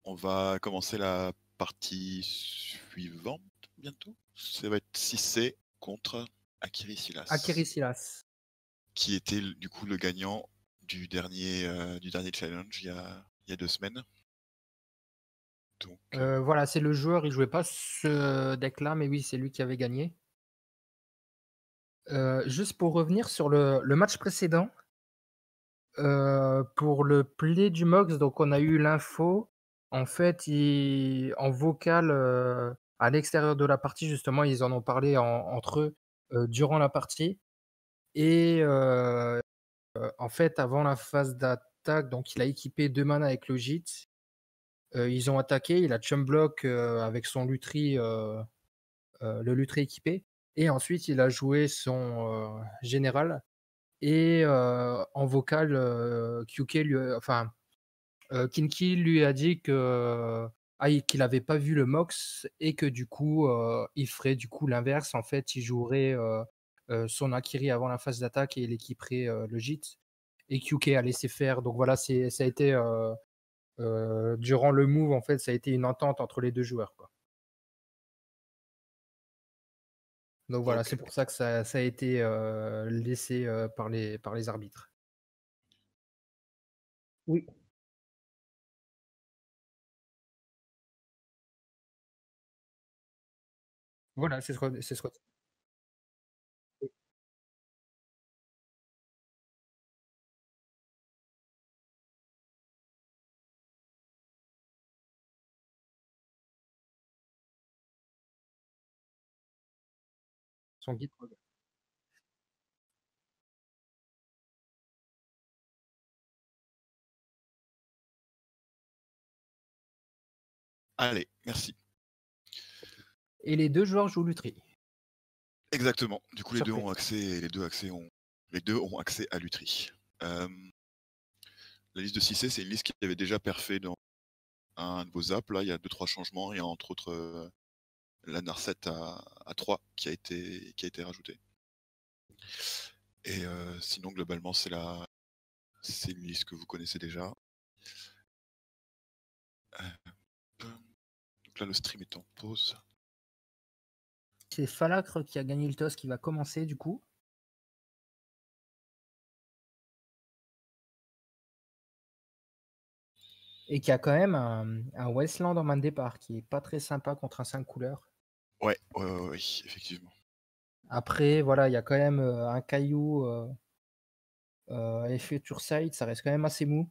On va commencer la partie suivante bientôt. Ça va être 6C contre Akiri Silas. Akiri Silas. Qui était du coup le gagnant du dernier challenge il y a 2 semaines. Donc, Voilà, c'est le joueur, il jouait pas ce deck-là, mais oui, c'est lui qui avait gagné. Juste pour revenir sur le match précédent, pour le play du Mox, donc on a eu l'info. En fait, en vocal, à l'extérieur de la partie, justement, ils en ont parlé entre eux, durant la partie et en fait, avant la phase d'attaque, donc il a équipé 2 mana avec Logit. Ils ont attaqué, il a chum block, avec son Lutri, le Lutri équipé et ensuite il a joué son, général et en vocal, QK Kinky lui a dit que, qu'il avait pas vu le Mox et que du coup, il ferait du coup l'inverse. En fait, il jouerait, son Akiri avant la phase d'attaque et il équiperait, le JIT et QK a laissé faire. Donc voilà, ça a été, durant le move, en fait, ça a été une entente entre les 2 joueurs, quoi. Donc voilà, ok. c'est pour ça que ça a été, laissé, par les arbitres. Oui. Voilà, c'est ce que oui. Son guide. Allez, merci. Et les 2 joueurs jouent Lutri. Exactement. Du coup, les deux ont Surprise. accès à Lutri. La liste de 6C, c'est une liste qui avait déjà perfait dans un de vos apps. Là, il y a 2-3 changements. Il y a entre autres la Narset à 3 qui a été rajouté. Et sinon, globalement, c'est une liste que vous connaissez déjà. Donc là, le stream est en pause. C'est Falacre qui a gagné le toss qui va commencer du coup. Et qui a quand même un Westland en main de départ qui est pas très sympa contre un 5 couleurs. Ouais, effectivement. Après, voilà, il y a quand même un caillou effet Turside, ça reste quand même assez mou.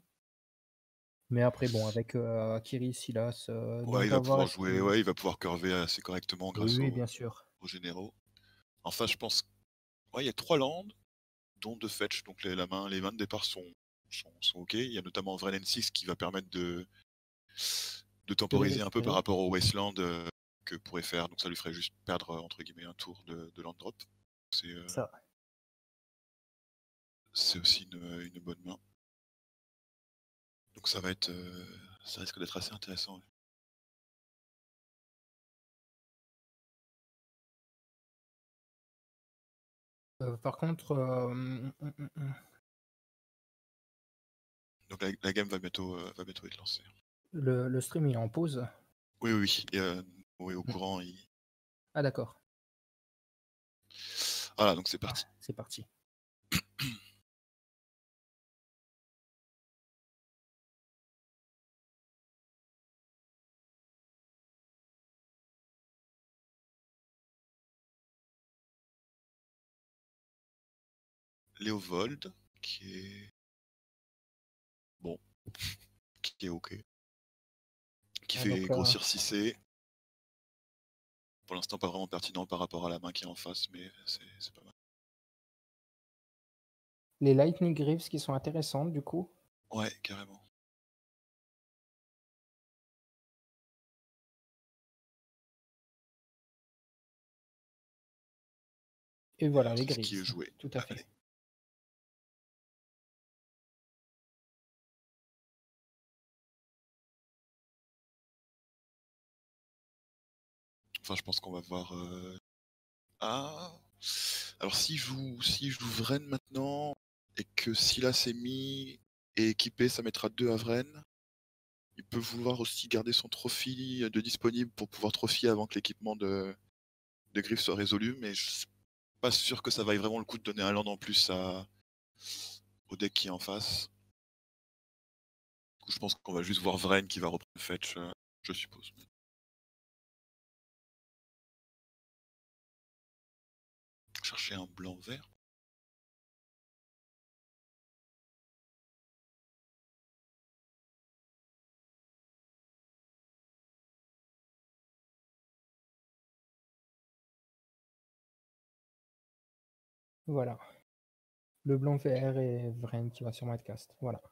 Mais après, bon, avec Akiri, Silas, Ouais, il va Nagava, pouvoir jouer, ouais, il va pouvoir curver assez correctement oui, grâce oui, bien sûr. aux généraux. Enfin, je pense. Ouais, il y a 3 landes, dont 2 fetch, donc les mains de départ sont ok. Il y a notamment Vrenen 6 qui va permettre de De les temporiser un peu par récupérer. rapport au Wasteland que pourrait faire. Donc ça lui ferait juste perdre entre guillemets un tour de land drop. Ça. C'est aussi une bonne main. Donc ça va être, ça risque d'être assez intéressant. Par contre, Donc la game va bientôt être lancée. le stream il est en pause. Oui, oui, et, oui, au courant. Ah d'accord. Voilà, donc c'est parti. C'est parti. Léovold, qui est bon, qui est ok, qui fait Donc, grossir 6C. Pour l'instant, pas vraiment pertinent par rapport à la main qui est en face, mais c'est pas mal. les Lightning Greaves qui sont intéressantes du coup. Ouais, carrément. Et voilà, les C'est ce qui est Greaves. joué. Tout à fait. Allez. Enfin, je pense qu'on va voir. Ah. Alors, si je joue Vren maintenant et que Silas est mis et équipé, ça mettra 2 à Vren. Il peut vouloir aussi garder son trophy de disponible pour pouvoir trophy avant que l'équipement de Griff soit résolu, mais je suis pas sûr que ça vaille vraiment le coup de donner un land en plus au deck qui est en face. Du coup, je pense qu'on va juste voir Vrain qui va reprendre le fetch, je suppose. Chercher un blanc-vert. Voilà. Le blanc vert et Vrain qui va sûrement être cast. Voilà.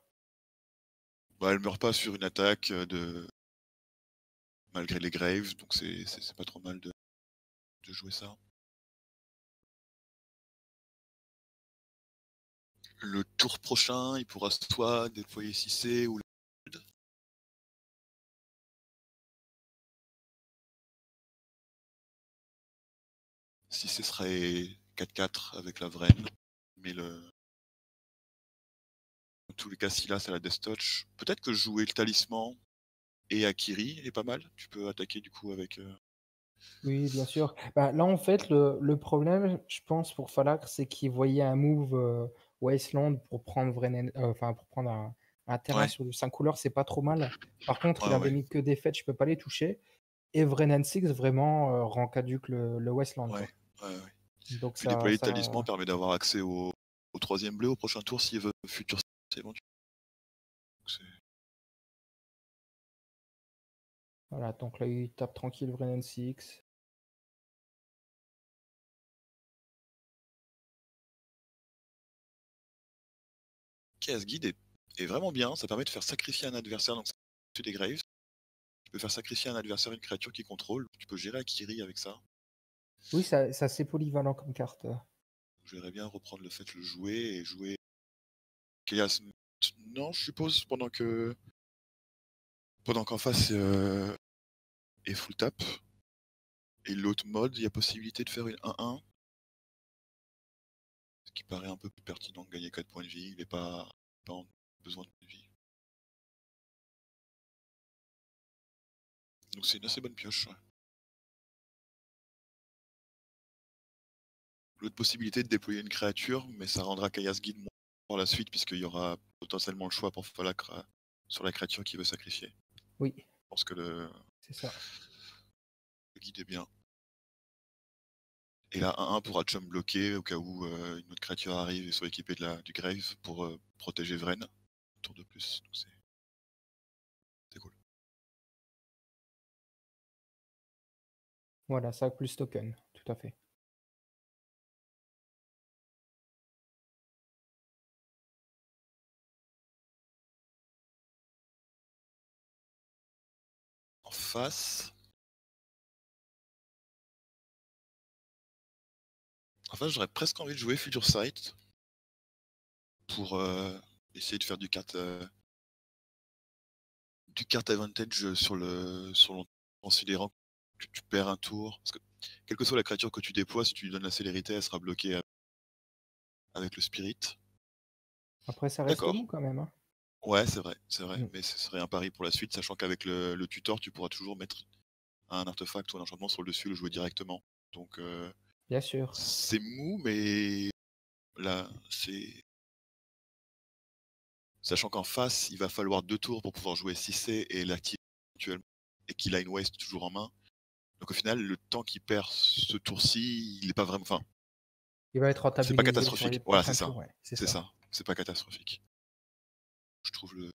Bah, elle meurt pas sur une attaque malgré les Graves, donc c'est pas trop mal de jouer ça. Le tour prochain, il pourra soit déployer 6C ou le 6C serait 4-4 avec la Vraine, mais dans tous les cas, si là, c'est la Death Touch. Peut-être que jouer le talisman et Akiri est pas mal. Tu peux attaquer du coup avec. Oui, bien sûr. Bah, là, en fait, le problème, je pense, pour Falak, c'est qu'il voyait un move Wasteland pour prendre enfin, pour prendre un terrain Ouais, sur du 5 couleurs, c'est pas trop mal. Par contre, il ouais, avait ouais. mis que des fêtes, je peux pas les toucher. Et Vrennen 6, vraiment, rend caduque le Wasteland, Ouais, quoi. ouais, ouais. Donc Puis ça, déployer le talisman ça, permet d'avoir accès au troisième bleu au prochain tour s'il veut futur éventuellement. voilà. Donc là, il tape tranquille Vrennen 6. Chaos Guide est vraiment bien, ça permet de faire sacrifier un adversaire, donc c'est des Graves. Tu peux faire sacrifier un adversaire une créature qui contrôle, tu peux gérer Akiri avec ça. Oui, ça, c'est assez polyvalent comme carte. J'aimerais bien reprendre le fait de le jouer et jouer Chaos. Non, je suppose, pendant qu'en face est full tap. Et l'autre mode, il y a possibilité de faire une 1-1. Ce qui paraît un peu plus pertinent de gagner 4 points de vie. Il n'est pas en besoin de vie. Donc c'est une assez bonne pioche. Ouais. L'autre possibilité de déployer une créature, mais ça rendra Chaos Guide moins par la suite, puisqu'il y aura potentiellement le choix pour Falak sur la créature qu'il veut sacrifier. Oui, Je pense que le c'est ça. guide est bien. Et la 1-1 pourra jump bloquer au cas où une autre créature arrive et soit équipée du Grave pour protéger Vren. Un tour de plus. Donc c'est cool. Voilà, ça plus token, tout à fait. En face. En face, j'aurais presque envie de jouer Future Sight pour essayer de faire du card advantage sur considérant que tu perds un tour. Parce que quelle que soit la créature que tu déploies, si tu lui donnes la célérité, elle sera bloquée avec le spirit. Après, ça reste D'accord. mou quand même, hein. Ouais, c'est vrai. Mm. Mais ce serait un pari pour la suite, sachant qu'avec le tutor, tu pourras toujours mettre un artefact ou un enchantement sur le dessus et le jouer directement. Donc Bien sûr. c'est mou, mais là, c'est. Sachant qu'en face, il va falloir 2 tours pour pouvoir jouer 6C et l'activer actuellement, et qu'il a une waste toujours en main. Donc au final, le temps qu'il perd ce tour-ci, il n'est pas vraiment. Enfin, Il va être c'est pas rentabilisé sur les catastrophique. Voilà, prochains tours, ouais, c'est C'est ça. ça. C'est pas catastrophique. Je trouve le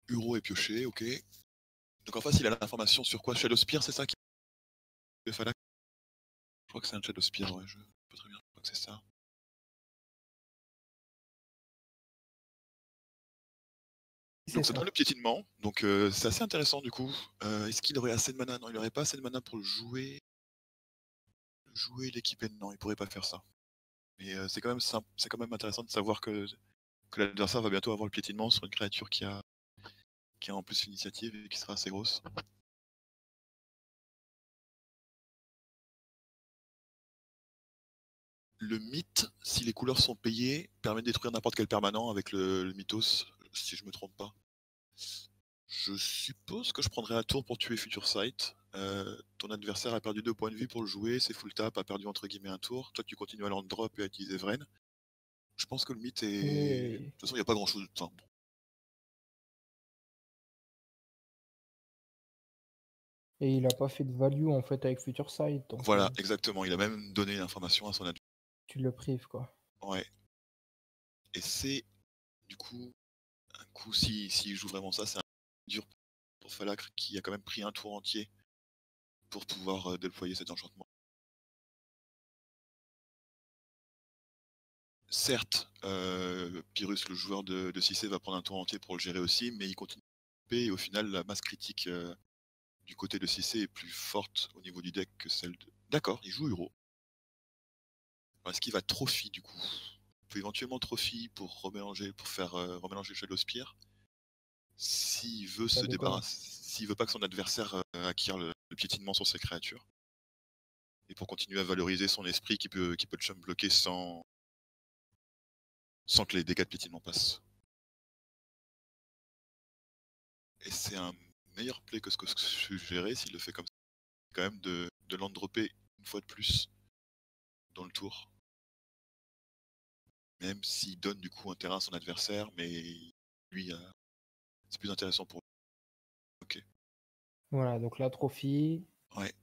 Uro est pioché, ok. Donc en face, il a l'information sur quoi? Shadow Spear, c'est ça qui fallait. Je crois que c'est un Shadow Spear, ouais, je pas très bien. Je crois que c'est ça. C'est Donc ça ça. donne le piétinement. Donc c'est assez intéressant du coup. Est-ce qu'il aurait assez de mana? Non, il n'aurait pas assez de mana pour le jouer. Jouer l'équipe, non, il pourrait pas faire ça. Mais c'est quand même intéressant de savoir que l'adversaire va bientôt avoir le piétinement sur une créature qui a en plus l'initiative et qui sera assez grosse. Le mythe, si les couleurs sont payées, permet de détruire n'importe quel permanent avec le mythos. si je me trompe pas. Je suppose que je prendrai un tour pour tuer Future Sight. Ton adversaire a perdu 2 points de vie pour le jouer, c'est full tap, a perdu entre guillemets un tour. Toi, tu continues à land drop et à utiliser Vren. Je pense que le mythe est. De Et, toute façon, il n'y a pas grand chose. Enfin, bon. et il a pas fait de value en fait avec Future Sight, donc Voilà, exactement. Il a même donné l'information à son adversaire. tu le prives quoi. Ouais. Et c'est, du coup, un coup, s'il joue vraiment ça, c'est un dur pour Falacre qui a quand même pris un tour entier pour pouvoir déployer cet enchantement. Certes, Pyrrhus, le joueur de 6C, va prendre un tour entier pour le gérer aussi, mais il continue et au final, la masse critique du côté de 6C est plus forte au niveau du deck que celle de... D'accord, il joue Uro. Est-ce qu'il va Trophy du coup? Il peut éventuellement Trophy pour remélanger, pour faire remélanger Shadow Spear. S'il veut Ça se déconne. débarrasser, s'il veut pas que son adversaire acquiert le piétinement sur ses créatures. Et pour continuer à valoriser son esprit qui peut chum bloquer sans que les dégâts de piétinement passent. Et c'est un meilleur play que ce que je suggérais s'il le fait comme ça. Quand même de land dropper une fois de plus dans le tour. Même s'il donne du coup un terrain à son adversaire, mais lui, c'est plus intéressant pour lui. Ok. Voilà, donc la trophy. Ouais.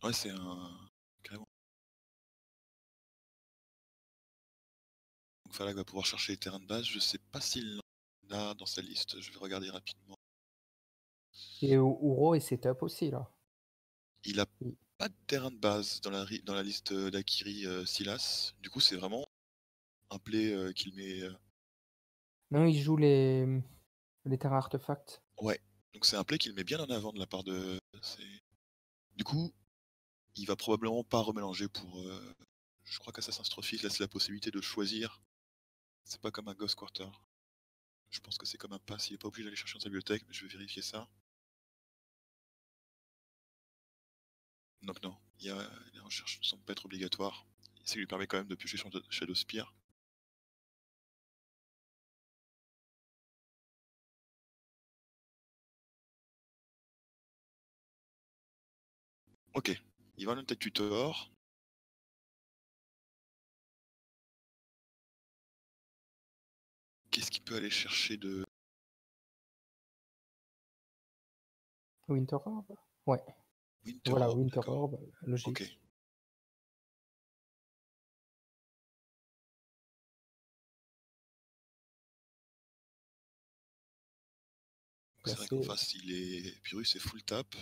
Ouais, c'est un. Carrément. Donc Falag va pouvoir chercher les terrains de base. Je sais pas s'il en a dans sa liste. Je vais regarder rapidement. Et Uro et setup aussi là. Il a Il- pas de terrain de base dans la liste d'Akiri Silas. Du coup, c'est vraiment un play qu'il met. Non, il joue les terrains artefacts. Ouais. Donc c'est un play qu'il met bien en avant de la part de. Du coup, il va probablement pas remélanger pour. Je crois qu'Assassin's Trophy laisse la possibilité de choisir. C'est pas comme un Ghost Quarter. Je pense que c'est comme un pass. Il est pas obligé d'aller chercher dans sa bibliothèque, mais je vais vérifier ça. Donc non, les recherches ne semblent pas être obligatoires. Ça lui permet quand même de piocher Shadow Spear. Ok, il va dans tête tutor. Qu'est-ce qu'il peut aller chercher de... Winter Orb. Ouais, Winter voilà, Orb, Winter d'accord. Orb, Ok. logique. C'est vrai qu'en Placé. face, Pyrrhus est full tap.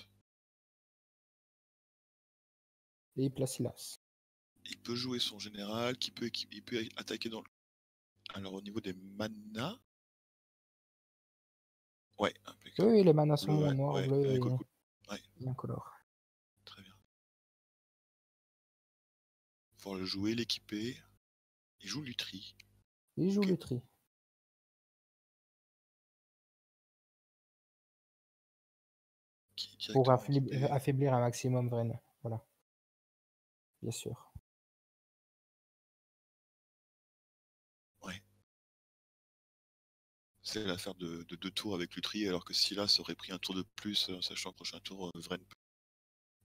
Et il place Silas. Il peut jouer son général, il peut attaquer dans le... Alors au niveau des mana... Ouais, impeccable. Oui, les manas sont Bleu, ouais, noir, ouais, bleu ouais, et cool, cool. Ouais, incolore. très bien. Pour le jouer, l'équiper. Il joue Lutri. Il joue Ok. le tri. Qui est Pour directement équipé. affaiblir un maximum Vren. Voilà, bien sûr. Ouais. C'est l'affaire de 2 tours avec Lutri, alors que Silas aurait pris un tour de plus, sachant que le prochain tour, Vren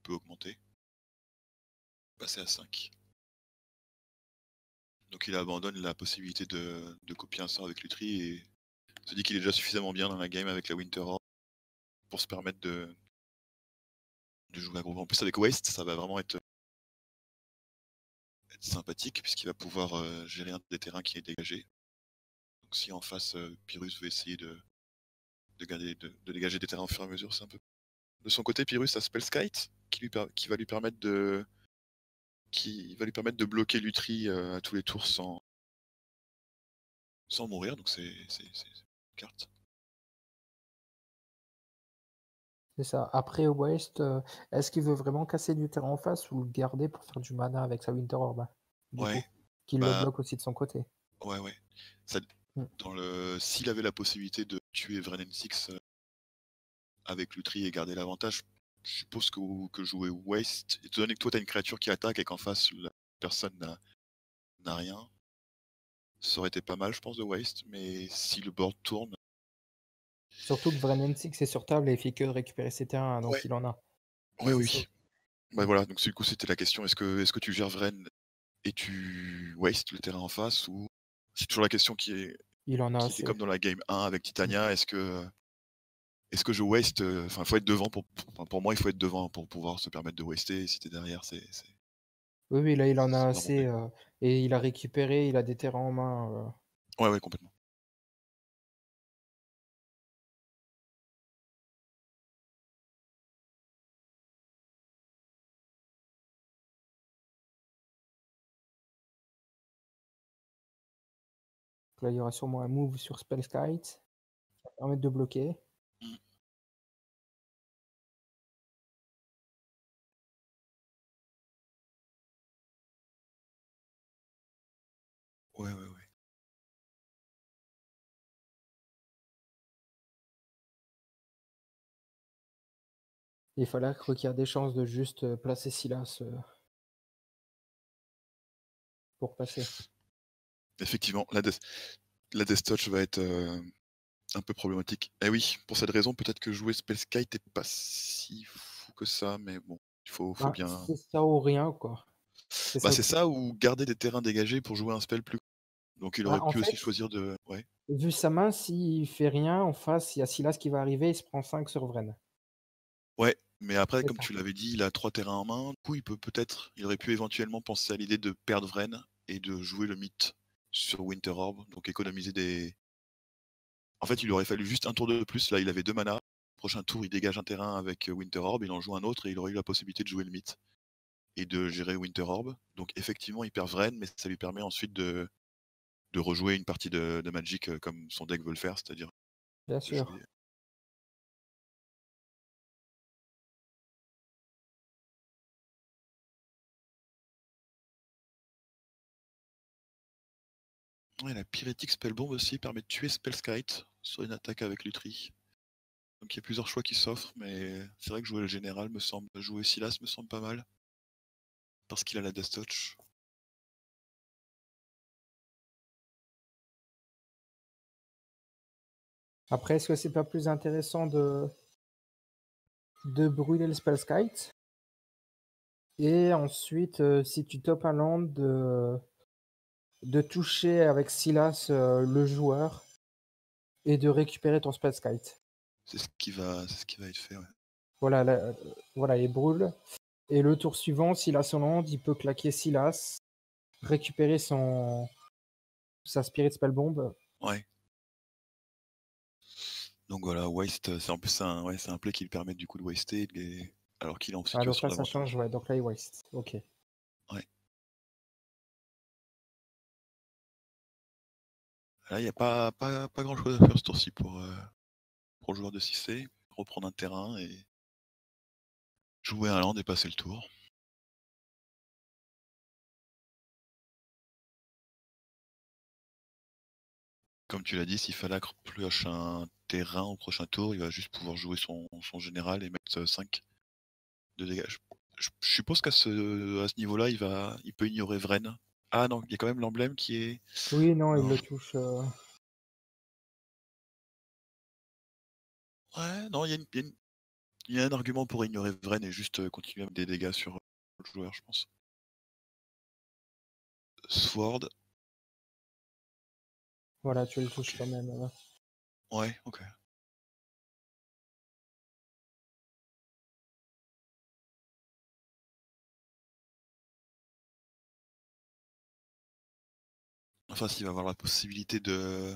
peut augmenter. Passer à 5. Donc il abandonne la possibilité de copier un sort avec Lutri et se dit qu'il est déjà suffisamment bien dans la game avec la Winter Orb pour se permettre de jouer à gros. En plus avec Waste, ça va vraiment être sympathique puisqu'il va pouvoir gérer un des terrains qui est dégagé. Donc si en face Pyrrhus veut essayer de dégager des terrains au fur et à mesure, c'est un peu... De son côté, Pyrrhus a Spellskite qui va lui permettre de bloquer Lutri à tous les tours sans mourir, donc c'est une carte. C'est ça. Après Waste, est-ce qu'il veut vraiment casser du terrain en face ou le garder pour faire du mana avec sa Winter Orb, du Ouais, coup, qu'il le bah bloque aussi de son côté. ouais. Ça, Mm. s'il avait la possibilité de tuer Vrennen 6 avec Lutri et garder l'avantage, je suppose que jouer Waste, étant donné que toi t'as une créature qui attaque et qu'en face la personne n'a rien, Ça aurait été pas mal, je pense, de waste, mais si le board tourne. Surtout que Vrenensik, c'est sur table et il fait que récupérer ses terrains, Ouais, donc il en a. ouais, C'est ça. oui. Bah voilà, donc du coup, c'était la question, est-ce que tu gères Vren et tu waste le terrain en face, ou c'est toujours la question Il en a qui était assez. comme dans la game 1 avec Mmh. Titania, est-ce que je waste, enfin, il faut être devant enfin, pour moi, il faut être devant pour pouvoir se permettre de waster, et si tu derrière, Oui, oui, là, il en a c'est pas bon. assez, et il a récupéré, il a des terrains en main, Ouais, ouais, complètement. là, il y aura sûrement un move sur Spellskite qui va permettre de bloquer. Mmh. Ouais, ouais, ouais. Il fallait qu'il y ait des chances de juste, placer Silas, pour passer. Effectivement, la Death Touch va être, un peu problématique. Et oui, pour cette raison, peut-être que jouer Spellskite est pas si fou que ça, mais bon, il faut Bah, bien. c'est ça ou rien, quoi. C'est Bah, ça le c'est truc. ça, ou garder des terrains dégagés pour jouer un spell plus. Donc il Bah, aurait en pu aussi fait, choisir de, ouais. vu sa main, s'il fait rien, en face, il y a Silas qui va arriver, il se prend 5 sur Vren. Ouais, mais après, C'est comme ça. tu l'avais dit, il a 3 terrains en main. Du coup, il aurait pu éventuellement penser à l'idée de perdre Vren et de jouer le mythe sur Winter Orb, donc économiser des. En fait, il lui aurait fallu juste un tour de plus. Là, il avait 2 mana. Prochain tour, il dégage un terrain avec Winter Orb, il en joue un autre et il aurait eu la possibilité de jouer le mythe et de gérer Winter Orb. Donc effectivement, il perd Vren, mais ça lui permet ensuite de rejouer une partie de Magic, comme son deck veut le faire, c'est-à-dire Bien de jouer. sûr. Ouais, la Pyrétique Spellbomb aussi permet de tuer Spellskite sur une attaque avec Lutri. Donc il y a plusieurs choix qui s'offrent, mais c'est vrai que jouer le général jouer Silas me semble pas mal, parce qu'il a la Death Touch. Après, est-ce que c'est pas plus intéressant de brûler le Spellskite et ensuite, si tu topes un land, de toucher avec Silas, le joueur et de récupérer ton Spellskite? C'est ce qui va être fait, ouais. Voilà, là, voilà, il brûle et le tour suivant, s'il a son land, il peut claquer Silas, récupérer sa Spirit Spellbomb. Ouais. Donc voilà, waste, c'est en plus c'est un play qui lui permet du coup de waster, alors qu'il est en Ah donc situation là, ça change, d'avantage. ouais, donc là, il waste. OK. Ouais. Là, il n'y a pas grand chose à faire ce tour-ci pour le joueur de 6C. Reprendre un terrain et jouer un land et passer le tour. Comme tu l'as dit, si Falak pioche un terrain au prochain tour, il va juste pouvoir jouer son général et mettre 5 de dégâts. Je suppose à ce niveau-là, il peut ignorer Vren. Ah non, il y a quand même l'emblème qui est. Oui, non, il Non. le touche, Ouais, non, il y a un argument pour ignorer Vren et juste continuer à mettre des dégâts sur le joueur, je pense. Sword, voilà, tu le touches ok. quand même, Ouais, ok. Enfin, s'il va avoir la possibilité de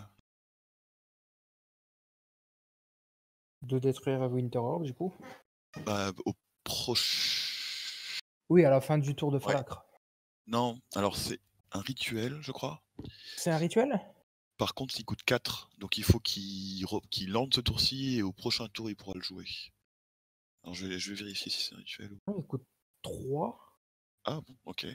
détruire Winter Orb, du coup? bah, au proche. Oui, à la fin du tour de Ouais. Falacre. Non, alors c'est un rituel, je crois. C'est un rituel? Par contre, il coûte 4, donc il faut qu'il lande ce tour-ci et au prochain tour, il pourra le jouer. Alors je vais vérifier si c'est un rituel ou. Non, il coûte 3. Ah bon, ok.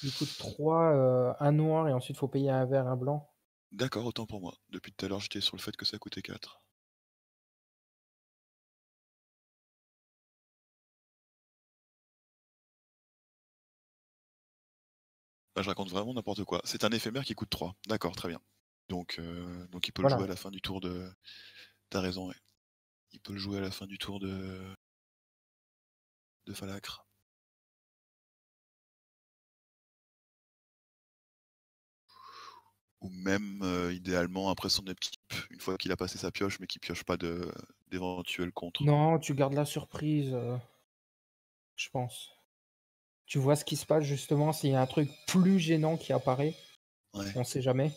Il coûte 3, un noir et ensuite faut payer un vert, un blanc. D'accord, autant pour moi. Depuis tout à l'heure, j'étais sur le fait que ça coûtait 4. Bah, je raconte vraiment n'importe quoi. C'est un éphémère qui coûte 3. D'accord, très bien. Donc il peut le jouer à Voilà. la fin du tour de. T'as raison, ouais. Il peut le jouer à la fin du tour de Falacre. Ou même, idéalement, après son upkeep, une fois qu'il a passé sa pioche, mais qu'il pioche pas d'éventuels contre. Non, tu gardes la surprise, je pense. Tu vois ce qui se passe justement s'il y a un truc plus gênant qui apparaît, Ouais. on sait jamais.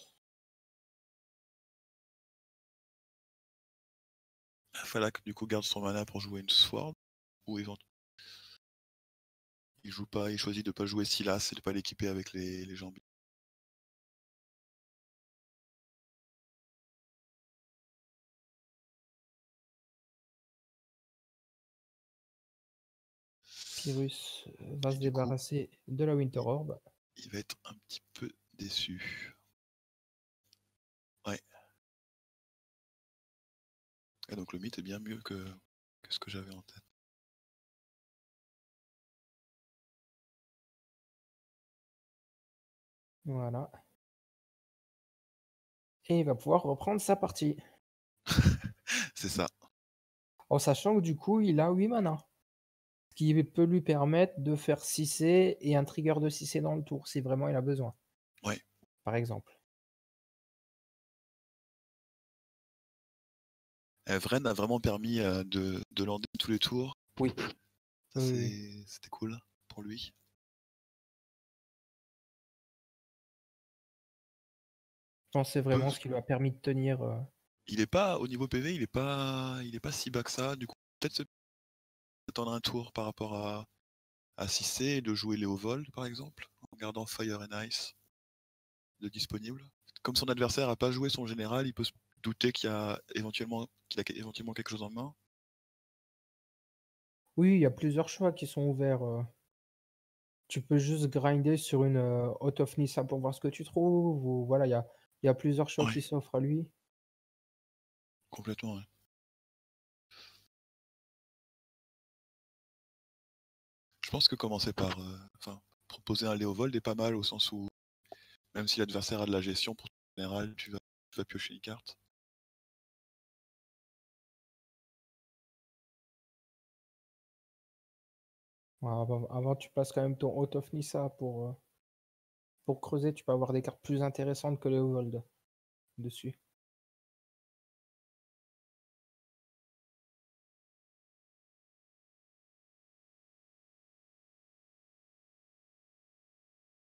Falacre, du coup, garde son mana pour jouer une Sword. Ou il joue pas, il choisit de pas jouer Silas et de pas l'équiper avec les jambes. Pyrrhus va Et se du coup, débarrasser de la Winter il, Orb. il va être un petit peu déçu. Ouais. Et donc le mythe est bien mieux que ce que j'avais en tête. Voilà. Et il va pouvoir reprendre sa partie. C'est ça. En sachant que du coup, il a 8 mana. Ce qui peut lui permettre de faire 6C et un trigger de 6C dans le tour, si vraiment il a besoin, Ouais. par exemple. Vren a vraiment permis de lander tous les tours. Oui. Ça, Oui, oui. c'était cool pour lui. Je pense que c'est vraiment ce qui lui a permis de tenir. Il est pas au niveau PV, il est pas si bas que ça. Du coup, peut-être attendre un tour par rapport à 6C et de jouer Léovold par exemple, en gardant Fire and Ice de disponible. Comme son adversaire a pas joué son général, il peut se douter qu'il a éventuellement quelque chose en main. Oui, il y a plusieurs choix qui sont ouverts. Tu peux juste grinder sur une Out of Nissa pour voir ce que tu trouves. Ou voilà, il y a plusieurs choix Ouais, qui s'offrent à lui. complètement. Ouais. Je pense que commencer par, proposer un Léovold est pas mal au sens où même si l'adversaire a de la gestion pour ton général, tu vas piocher une carte. Ouais, avant, tu passes quand même ton Out of Nissa pour creuser. Tu peux avoir des cartes plus intéressantes que les Hold dessus.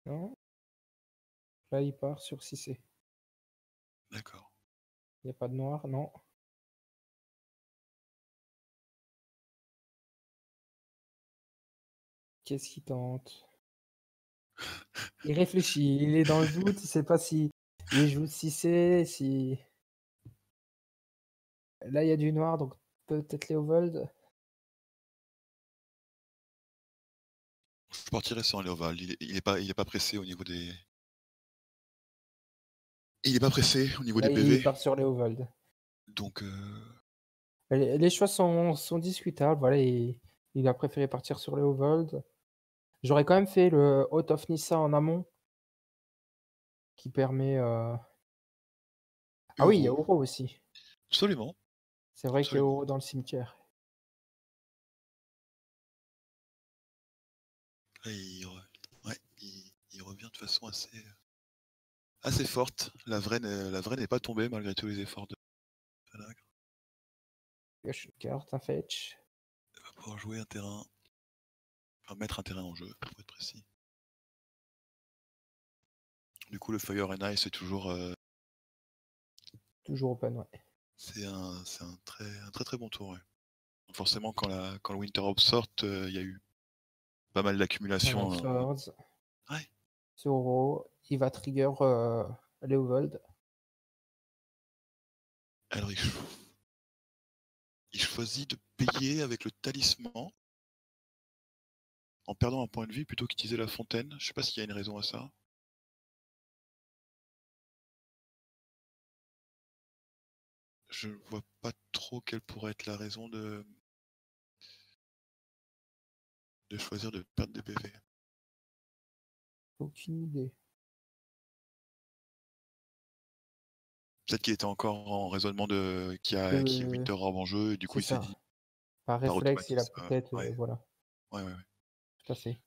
Non? Là, il part sur 6C. D'accord. Il n'y a pas de noir, non. Qu'est-ce qu'il tente? Il réfléchit, il est dans le doute, il sait pas si il joue 6C, si. Là, il y a du noir, donc peut-être Léovold. Je partirais sur un Léovold. Il est pas pressé au niveau des. Il est pas pressé au niveau Là, des il PV. part sur Léovold. Donc, Les choix sont discutables. Voilà, il a préféré partir sur Léovold. J'aurais quand même fait le Out of Nissa en amont, qui permet. Ah oui, il y a Euro. Oro aussi. Absolument. C'est vrai qu'il y a Absolument. Oro dans le cimetière. Là, ouais, il revient de façon assez forte. La vraie n'est pas tombée malgré tous les efforts de Falagre. Gâche une carte, un fetch. Il va pouvoir jouer un terrain. Enfin, mettre un terrain en jeu, pour être précis. Du coup, le Fire and Ice est toujours. Toujours open, ouais. C'est un très très bon tour. Ouais. Forcément, quand le Winter Orb sort, il y a eu pas mal Voilà, d'accumulation. Swords. Ouais. C'est Oro. Il va trigger Léovold. Alors, il choisit de payer avec le talisman en perdant un point de vie plutôt qu'utiliser la fontaine. Je sais pas s'il y a une raison à ça. Je vois pas trop quelle pourrait être la raison de choisir de perdre des PV. Aucune idée. Peut-être qu'il était encore en raisonnement qui est De Winter Orb en jeu et du coup c'est il s'est dit ça. Par par réflexe, il a automatisme, peut-être, ouais, voilà, ouais, ouais, ouais. tout à fait.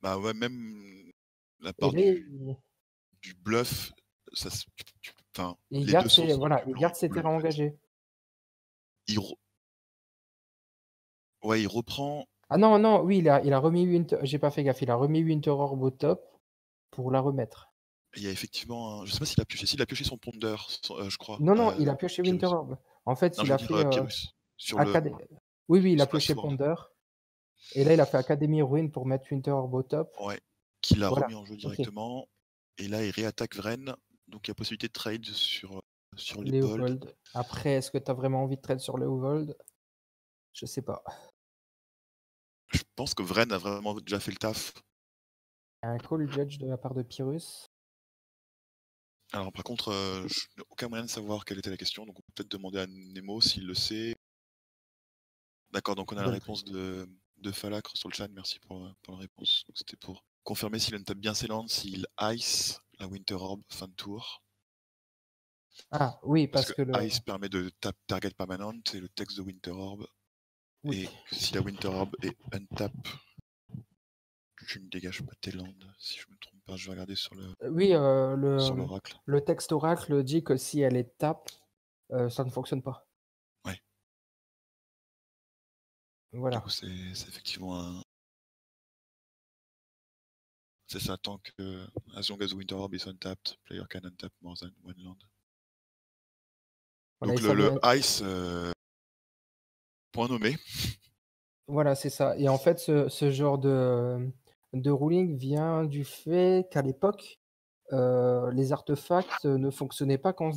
Bah, ouais, même la Et part là, du bluff, ça se tu enfin, il les 2 garde sources ses sont voilà, du il blanc et garde du ses bleu, terrains en fait. engagés. Il reprend. Ah non, non, oui, il a remis Winter j'ai pas fait gaffe, il a remis Winter Orb au top pour la remettre. Il y a effectivement un je sais pas s'il a pioché si, il a pioché son Ponder, je crois, Non, non, il a pioché Winter Pyrrhus. Orb. En fait, Non, il je veux a dire, fait, Pyrrhus, acad oui, oui, il a sur la pioché source, Ponder et là, il a fait Academy Ruin pour mettre Winter Orb au top. ouais, qu'il a Voilà, remis en jeu OK. directement et là, il réattaque Vren, donc il y a possibilité de trade sur Leovold. Léopold. Après, est-ce que tu as vraiment envie de trade sur Léopold? Je sais pas. Je pense que Vren a vraiment déjà fait le taf. Un call judge de la part de Pyrrhus. Alors par contre, je n'ai aucun moyen de savoir quelle était la question, donc on peut peut-être demander à Nemo s'il le sait. D'accord, donc on a la Bonne réponse question. de Falacre sur le chat, merci pour la réponse. Donc c'était pour confirmer s'il tape bien ses landes, s'il ice la Winter Orb fin de tour. Ah oui, Parce parce que que le ice permet de tap target permanent et le texte de Winter Orb. oui. Et si la Winter Orb est untap, tu ne dégages pas tes landes. Si je me trompe pas, je vais regarder Oui, sur l'oracle. le texte oracle dit que si elle est tap, ça ne fonctionne pas. Ouais, du Voilà. coup c'est effectivement un. C'est ça, tant que as long as Winter Orb is untapped, player can untap more than one land. Voilà et Donc ça le vient ice, point nommé. voilà, c'est ça et en fait, ce genre de ruling vient du fait qu'à l'époque, les artefacts ne fonctionnaient pas quand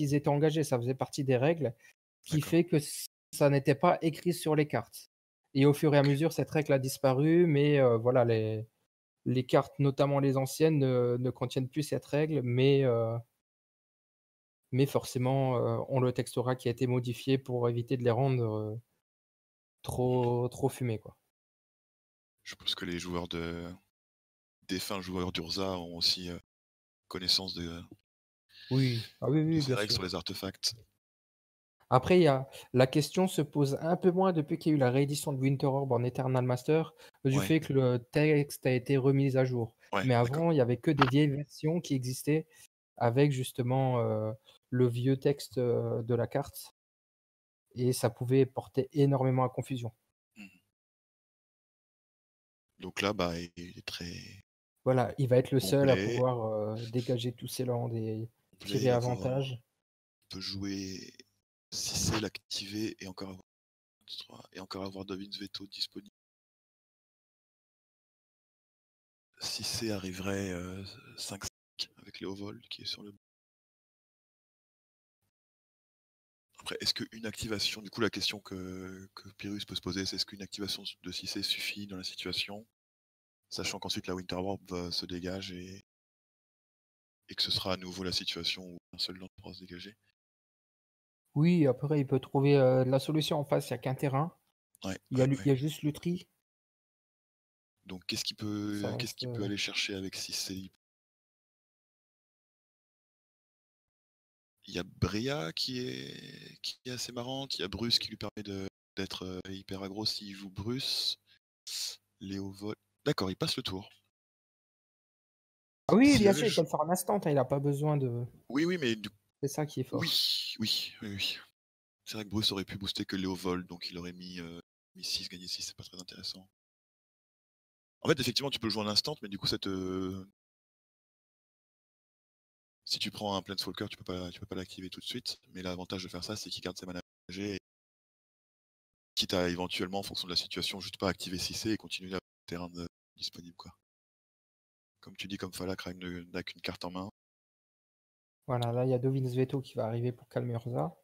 ils étaient engagés. Ça faisait partie des règles, qui D'accord. fait que ça n'était pas écrit sur les cartes et au fur et à Ok. mesure, cette règle a disparu mais voilà, les cartes, notamment les anciennes, ne contiennent plus cette règle mais forcément, ont le texte aura qui a été modifié pour éviter de les rendre, trop fumés, quoi. Je pense que les joueurs défunts joueurs d'Urza ont aussi connaissance Oui. Ah oui, de oui, ces bien règles sur sûr. les artefacts. Après, il y a la question se pose un peu moins depuis qu'il y a eu la réédition de Winter Orb en Eternal Master, du Ouais, fait que le texte a été remis à jour. ouais, Mais d'accord. avant, il y avait que des vieilles versions qui existaient avec justement, le vieux texte, de la carte et ça pouvait porter énormément à confusion. Mhm. Donc là, bah, il est très Voilà, il va être le bon seul à play. pouvoir, dégager tous ses landes et Bon tirer play, avantage. on peut jouer si c'est l'activer et encore avoir Davin's Veto disponible. Si c'est arriverait 5-5 avec Léovold qui est sur le. Après, est-ce qu'une activation, du coup la question que Pyrrhus peut se poser, c'est est-ce qu'une activation de 6C suffit dans la situation, sachant qu'ensuite la Winter Warp se dégage et que ce sera à nouveau la situation où un seul land pourra se dégager. Oui, après il peut trouver, la solution en face, il y a qu'un terrain. Ouais, Il y a juste Lutri, Donc ça qu'est-ce reste, qu'il peut aller chercher avec 6C? Il y a Brea qui est assez marrante, il y a Bruce qui lui permet d'être hyper aggro s'il joue Bruce. Léo D'accord, il passe le tour. ah oui, S'il bien avait sûr, il peut jou- le faire en instant, hein, il a pas besoin de Oui, oui, mais c'est ça qui est oui, fort. oui, oui, oui. C'est vrai que Bruce aurait pu booster que Léovold, donc il aurait mis 6, gagné 6, c'est pas très intéressant. En fait, effectivement, tu peux le jouer en instant, mais du coup, si tu prends un Planeswalker, tu peux pas l'activer tout de suite. Mais l'avantage de faire ça, c'est qu'il garde ses mana engagés, et quitte à éventuellement, en fonction de la situation, juste pas activer 6C et continuer à avoir le terrain disponible, quoi. Comme tu dis, comme Falak n'a qu'une carte en main. Voilà, là, il y a Dovin's Veto qui va arriver pour calmer Urza,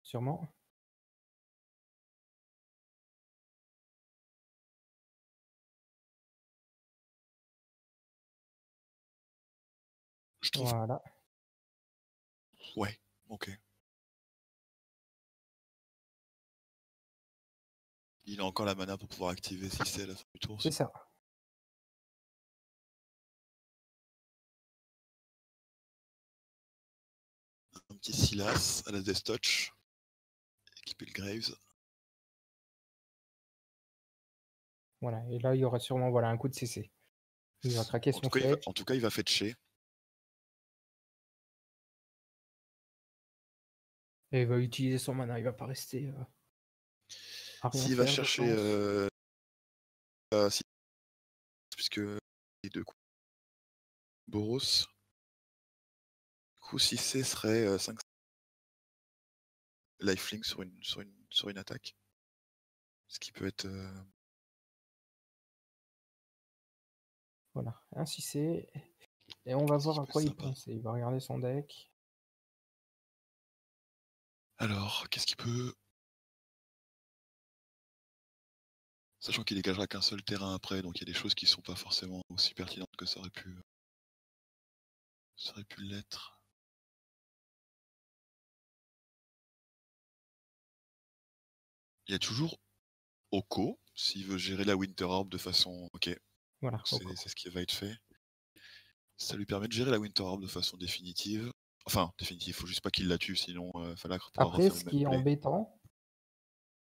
sûrement. Je trouve. Voilà, Ouais, ok. Il a encore la mana pour pouvoir activer 6C à la fin du tour c'est aussi. ça. petit Silas à la Death Touch. Équiper le Graves. Voilà, et là, il y aura sûrement un coup de CC. Il va craquer son fetch. En tout cas, il va fetcher. Et il va utiliser son mana, il va pas rester à rien S'il va faire, je chercher... pense. puisque les deux coups. Boros. Du coup, si C serait 5 lifelink sur une attaque. Ce qui peut être... Voilà, un 6C. Et on va Ce voir qui à peut quoi être il sympa. pense. Il va regarder son deck. Alors, qu'est-ce qu'il peut... Sachant qu'il dégagera qu'un seul terrain après, donc il y a des choses qui sont pas forcément aussi pertinentes que ça aurait pu l'être. Il y a toujours Oko, s'il veut gérer la Winter Orb de façon... Ok, Voilà, c'est ce qui va être fait. Ça lui permet de gérer la Winter Orb de façon définitive. Enfin, définitive, faut juste pas qu'il la tue, sinon Falacre pourra après, refaire ce le qui même est play. embêtant,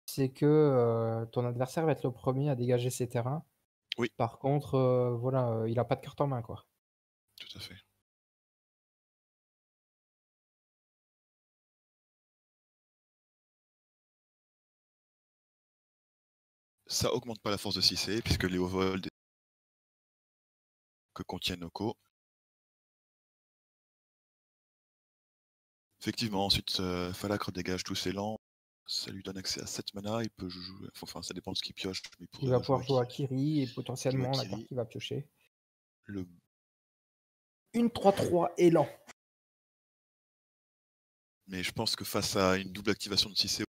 c'est que ton adversaire va être le premier à dégager ses terrains. Oui. Par contre, il a pas de carte en main, quoi. Tout à fait. Ça augmente pas la force de 6C, puisque les overholds que contiennent Oko. Effectivement, ensuite, Falacre dégage tous ses lands. Ça lui donne accès à 7 mana. Il peut jouer... Enfin, ça dépend de ce qu'il pioche. Mais Il va pouvoir jouer à Kiri et potentiellement la carte qu'il va piocher. Une 3-3 élan. Mais je pense que face à une double activation de 6C,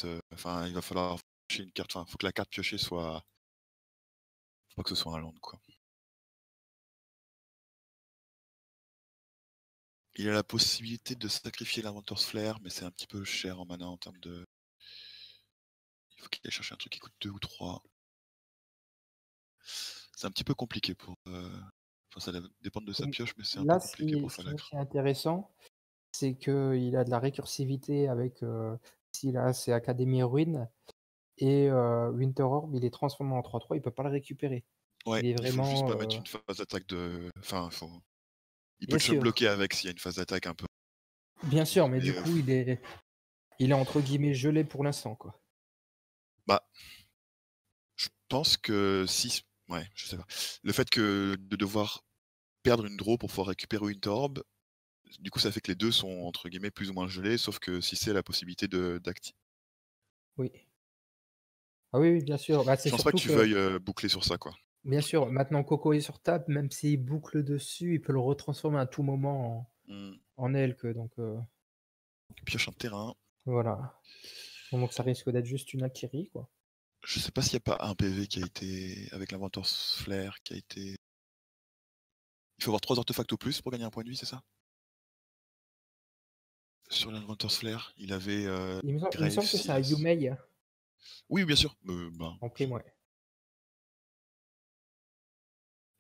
il va falloir piocher une carte. Enfin, faut que la carte piochée soit... Faut pas que ce soit un land, quoi. Il a la possibilité de sacrifier l'Inventor's Flare, mais c'est un petit peu cher en mana en termes de... Il faut qu'il aille chercher un truc qui coûte 2 ou 3. C'est un petit peu compliqué pour... Enfin, ça dépend de sa pioche, mais c'est un peu compliqué pour Ce qui Falacre. est intéressant, c'est qu'il a de la récursivité avec ses Académies Ruines. Et Winter Orb, il est transformé en 3-3, il peut pas le récupérer. Ouais, Il est il faut juste vraiment. pas mettre une phase d'attaque de... Enfin, il peut Bien te sûr, bloquer avec s'il y a une phase d'attaque un peu... bien sûr, mais du Mais, coup, il est entre guillemets gelé pour l'instant, quoi. Bah, je pense que si... Ouais, je sais pas. Le fait que de devoir perdre une draw pour pouvoir récupérer Winter Orb, du coup, ça fait que les deux sont, entre guillemets, plus ou moins gelés, sauf que si c'est la possibilité d'activer... Oui. Ah oui, oui, bien sûr. Bah, c'est Je pense pas que surtout tu que, veuilles boucler sur ça, quoi. bien sûr, maintenant Coco est sur table, même s'il boucle dessus, il peut le retransformer à tout moment en Elk. Donc Pioche un terrain. voilà. Donc ça risque d'être juste une Akiri, quoi. Je sais pas s'il n'y a pas un PV qui a été, avec l'Inventor's Flare, qui a été... Il faut avoir 3 artefacts au plus pour gagner un point de vie, c'est ça? Sur l'Inventor's Flare, il avait Il me Grave, semble que c'est un Silas. Yumei Oui, bien sûr. en prime, ouais. De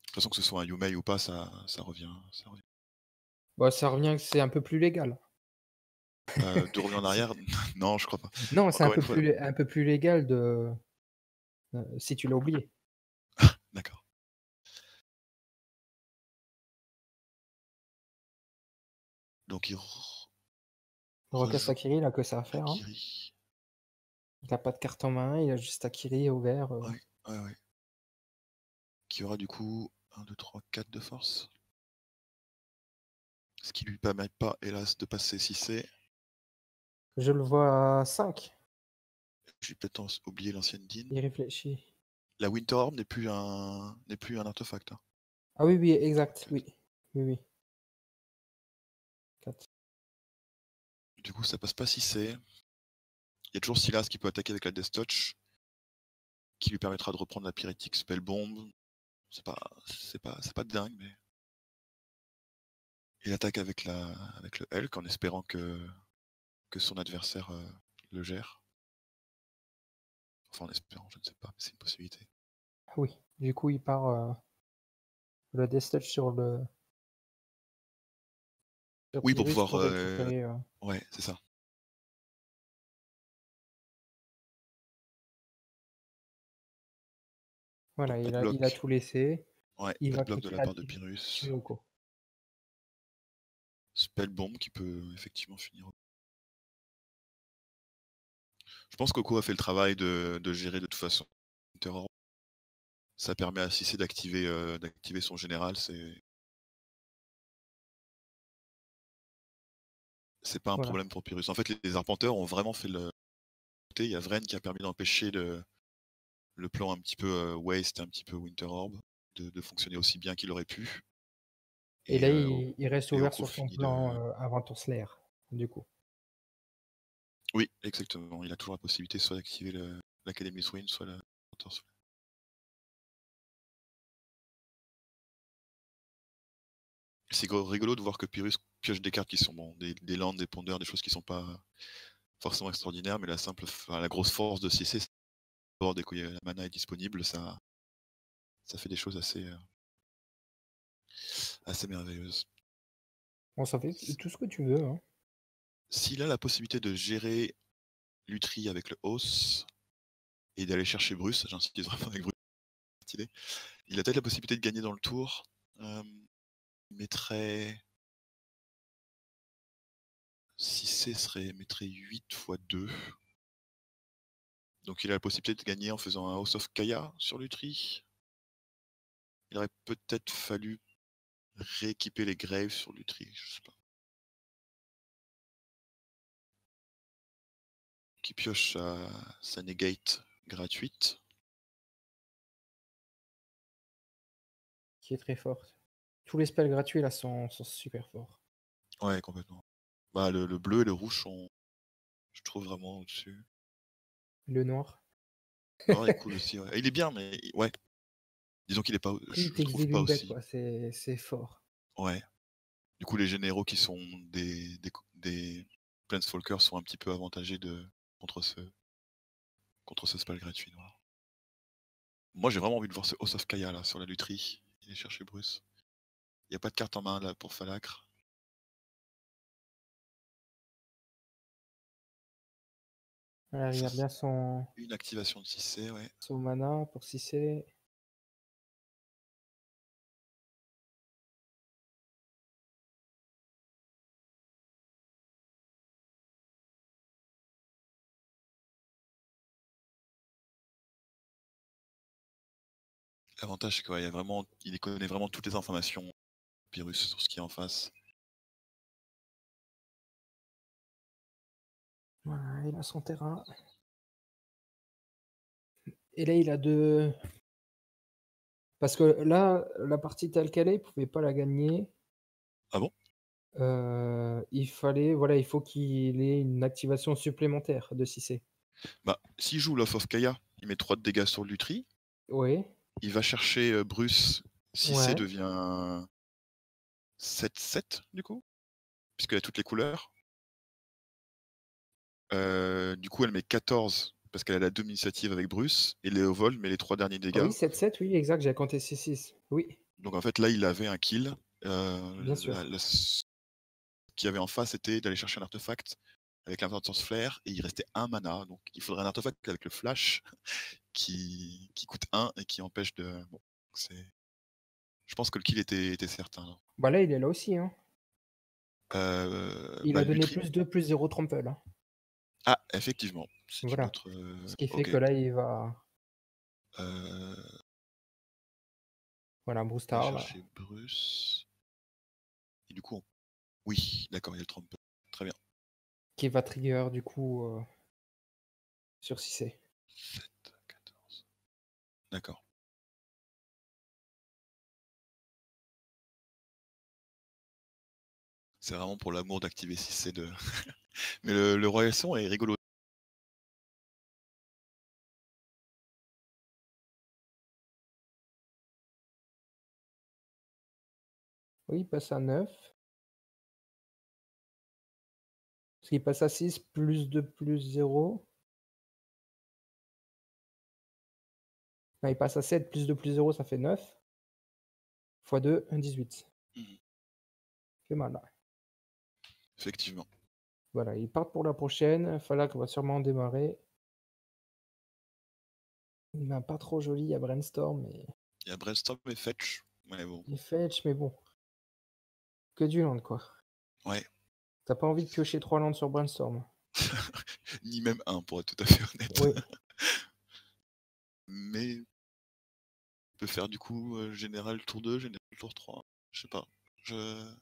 toute façon, que ce soit un Yumei ou pas, ça revient. Bah, ça revient que c'est un peu plus légal. De revenir en arrière, non, je crois pas. Non, c'est Encore une fois, un peu plus légal de si tu l'as oublié. d'accord. Donc il Recasse rejoue Akiri, il a que ça à faire. Hein. Akiri. Il a pas de carte en main, il a juste Akiri au vert. Ouais. Qui aura du coup 1, 2, 3, 4 de force. Ce qui lui permet pas, hélas, de passer 6C. Je le vois à 5. J'ai peut-être oublié l'ancienne Dean. Il réfléchit. La Winter Orb n'est plus un artefact. Hein. Ah oui, oui, exact. Oui. 4. Du coup, ça passe pas 6C. Il y a toujours Silas qui peut attaquer avec la Death Touch, qui lui permettra de reprendre la Pyrétique Spell Bomb. C'est pas dingue, mais... Il attaque avec le Hulk en espérant que son adversaire le gère. Enfin, en espérant, je ne sais pas, mais c'est une possibilité. Oui, du coup, il part le Death Touch sur le Sur Oui, pour Pyrrhus pouvoir, pour récupérer, ouais, c'est ça. Donc voilà, pas de il a bloc. tout laissé. Ouais, Il pas de va bloc de cliquer la part de là-dessus. Pyrrhus. Chirurgo. Spellbomb qui peut effectivement finir. Je pense que Coco a fait le travail de gérer de toute façon Terror. Ça permet à Cissé d'activer son général, c'est pas un Voilà. problème pour Pyrrhus. En fait, les arpenteurs ont vraiment fait le il y a Vren qui a permis d'empêcher le plan un petit peu, Waste, un petit peu Winter Orb de fonctionner aussi bien qu'il aurait pu Et et là, il reste ouvert Oko sur son finit plan, de Aventure Slayer, du coup. oui, exactement. Il a toujours la possibilité soit d'activer l'Academy Swing, soit la c'est rigolo de voir que Pyrrhus pioche des cartes qui sont bon, des landes, des pondeurs, des choses qui sont pas forcément extraordinaires, mais la grosse force de CC, c'est dès que la mana est disponible, ça fait des choses assez merveilleuses. Bon, ça fait tout ce que tu veux, hein. S'il a la possibilité de gérer Lutri avec le Hauss et d'aller chercher Bruce, j'insiste vraiment avec Bruce, stylé. Il a peut-être la possibilité de gagner dans le tour. Il mettrait 6C mettrait 8 x 2. Donc il a la possibilité de gagner en faisant un House of Kaya sur Lutri. Il aurait peut-être fallu rééquiper les Graves sur Lutri, je sais pas. Qui pioche sa negate gratuite. Qui est très forte. Tous les spells gratuits là sont super forts. Ouais, complètement. Bah, le bleu et le rouge sont, je trouve, vraiment au-dessus. Le noir. Le noir est cool aussi, ouais. Il est bien, mais ouais. Disons qu'il est pas, Après, il je trouve t'exile pas une bête, aussi. quoi. C'est fort. Ouais. Du coup, les généraux qui sont des Planeswalkers sont un petit peu avantagés contre ce spell gratuit noir. Moi, j'ai vraiment envie de voir ce House of Kaya là sur la lutherie. Il est cherché Bruce. Il n'y a pas de carte en main là pour Falacre. Voilà, Ça, regarde bien une activation de 6C, ouais. son mana pour 6C. L'avantage, c'est qu'il connaît vraiment toutes les informations, Pyrrhus, sur ce qui est en face. Voilà, il a son terrain. Et là, il a deux. Parce que là, la partie telle qu'elle est, il pouvait pas la gagner. Ah bon? Il fallait, voilà, il faut qu'il ait une activation supplémentaire de 6C. Bah, s'il joue Love of Kaya, il met 3 de dégâts sur Lutri. Oui, Il va chercher Bruce. 6C ouais. devient 7-7 du coup, puisqu'elle a toutes les couleurs. Du coup, elle met 14 parce qu'elle a la double initiative avec Bruce. Et Léovol met les 3 derniers Ah oui, dégâts. 7-7, oui, exact, j'ai compté 6-6. Oui, Donc en fait, là, il avait un kill. bien sûr. Ce qu'il y avait en face, c'était d'aller chercher un artefact avec l'Inventor's Flare. Et il restait un mana. Donc il faudrait un artefact avec le flash qui coûte 1 et qui empêche de. Bon, je pense que le kill était certain. Là. Bah là, il est là aussi, hein. Il a donné Lutri. plus 2, plus 0 trample, hein. Ah, effectivement. C'est une Voilà. autre. Ce qui fait Ok. que là, il va. Euh, Voilà, il va Broustard, chercher Bruce. Et du coup, oui, d'accord, il y a le trompe. Très bien. qui va trigger du coup sur 6C. 7, 14. D'accord. C'est vraiment pour l'amour d'activer 6C de. Mais le Royal Son est rigolo. Oui, il passe à 9. Parce qu'il passe à 6, plus 2, plus 0. Non, il passe à 7, plus 2, plus 0, ça fait 9. x 2, 18. Mhm. Fait mal, là. effectivement. Voilà, ils partent pour la prochaine. Falak va sûrement démarrer. Une main pas trop jolie, il y a Brainstorm Il y a Brainstorm et Fetch. Ouais, bon. et Fetch, mais bon, que du land, quoi. Ouais. T'as pas envie de piocher 3 landes sur Brainstorm. Ni même un, pour être tout à fait honnête. Oui, Mais on peut faire du coup général tour 2, général tour 3. Je sais pas. Je...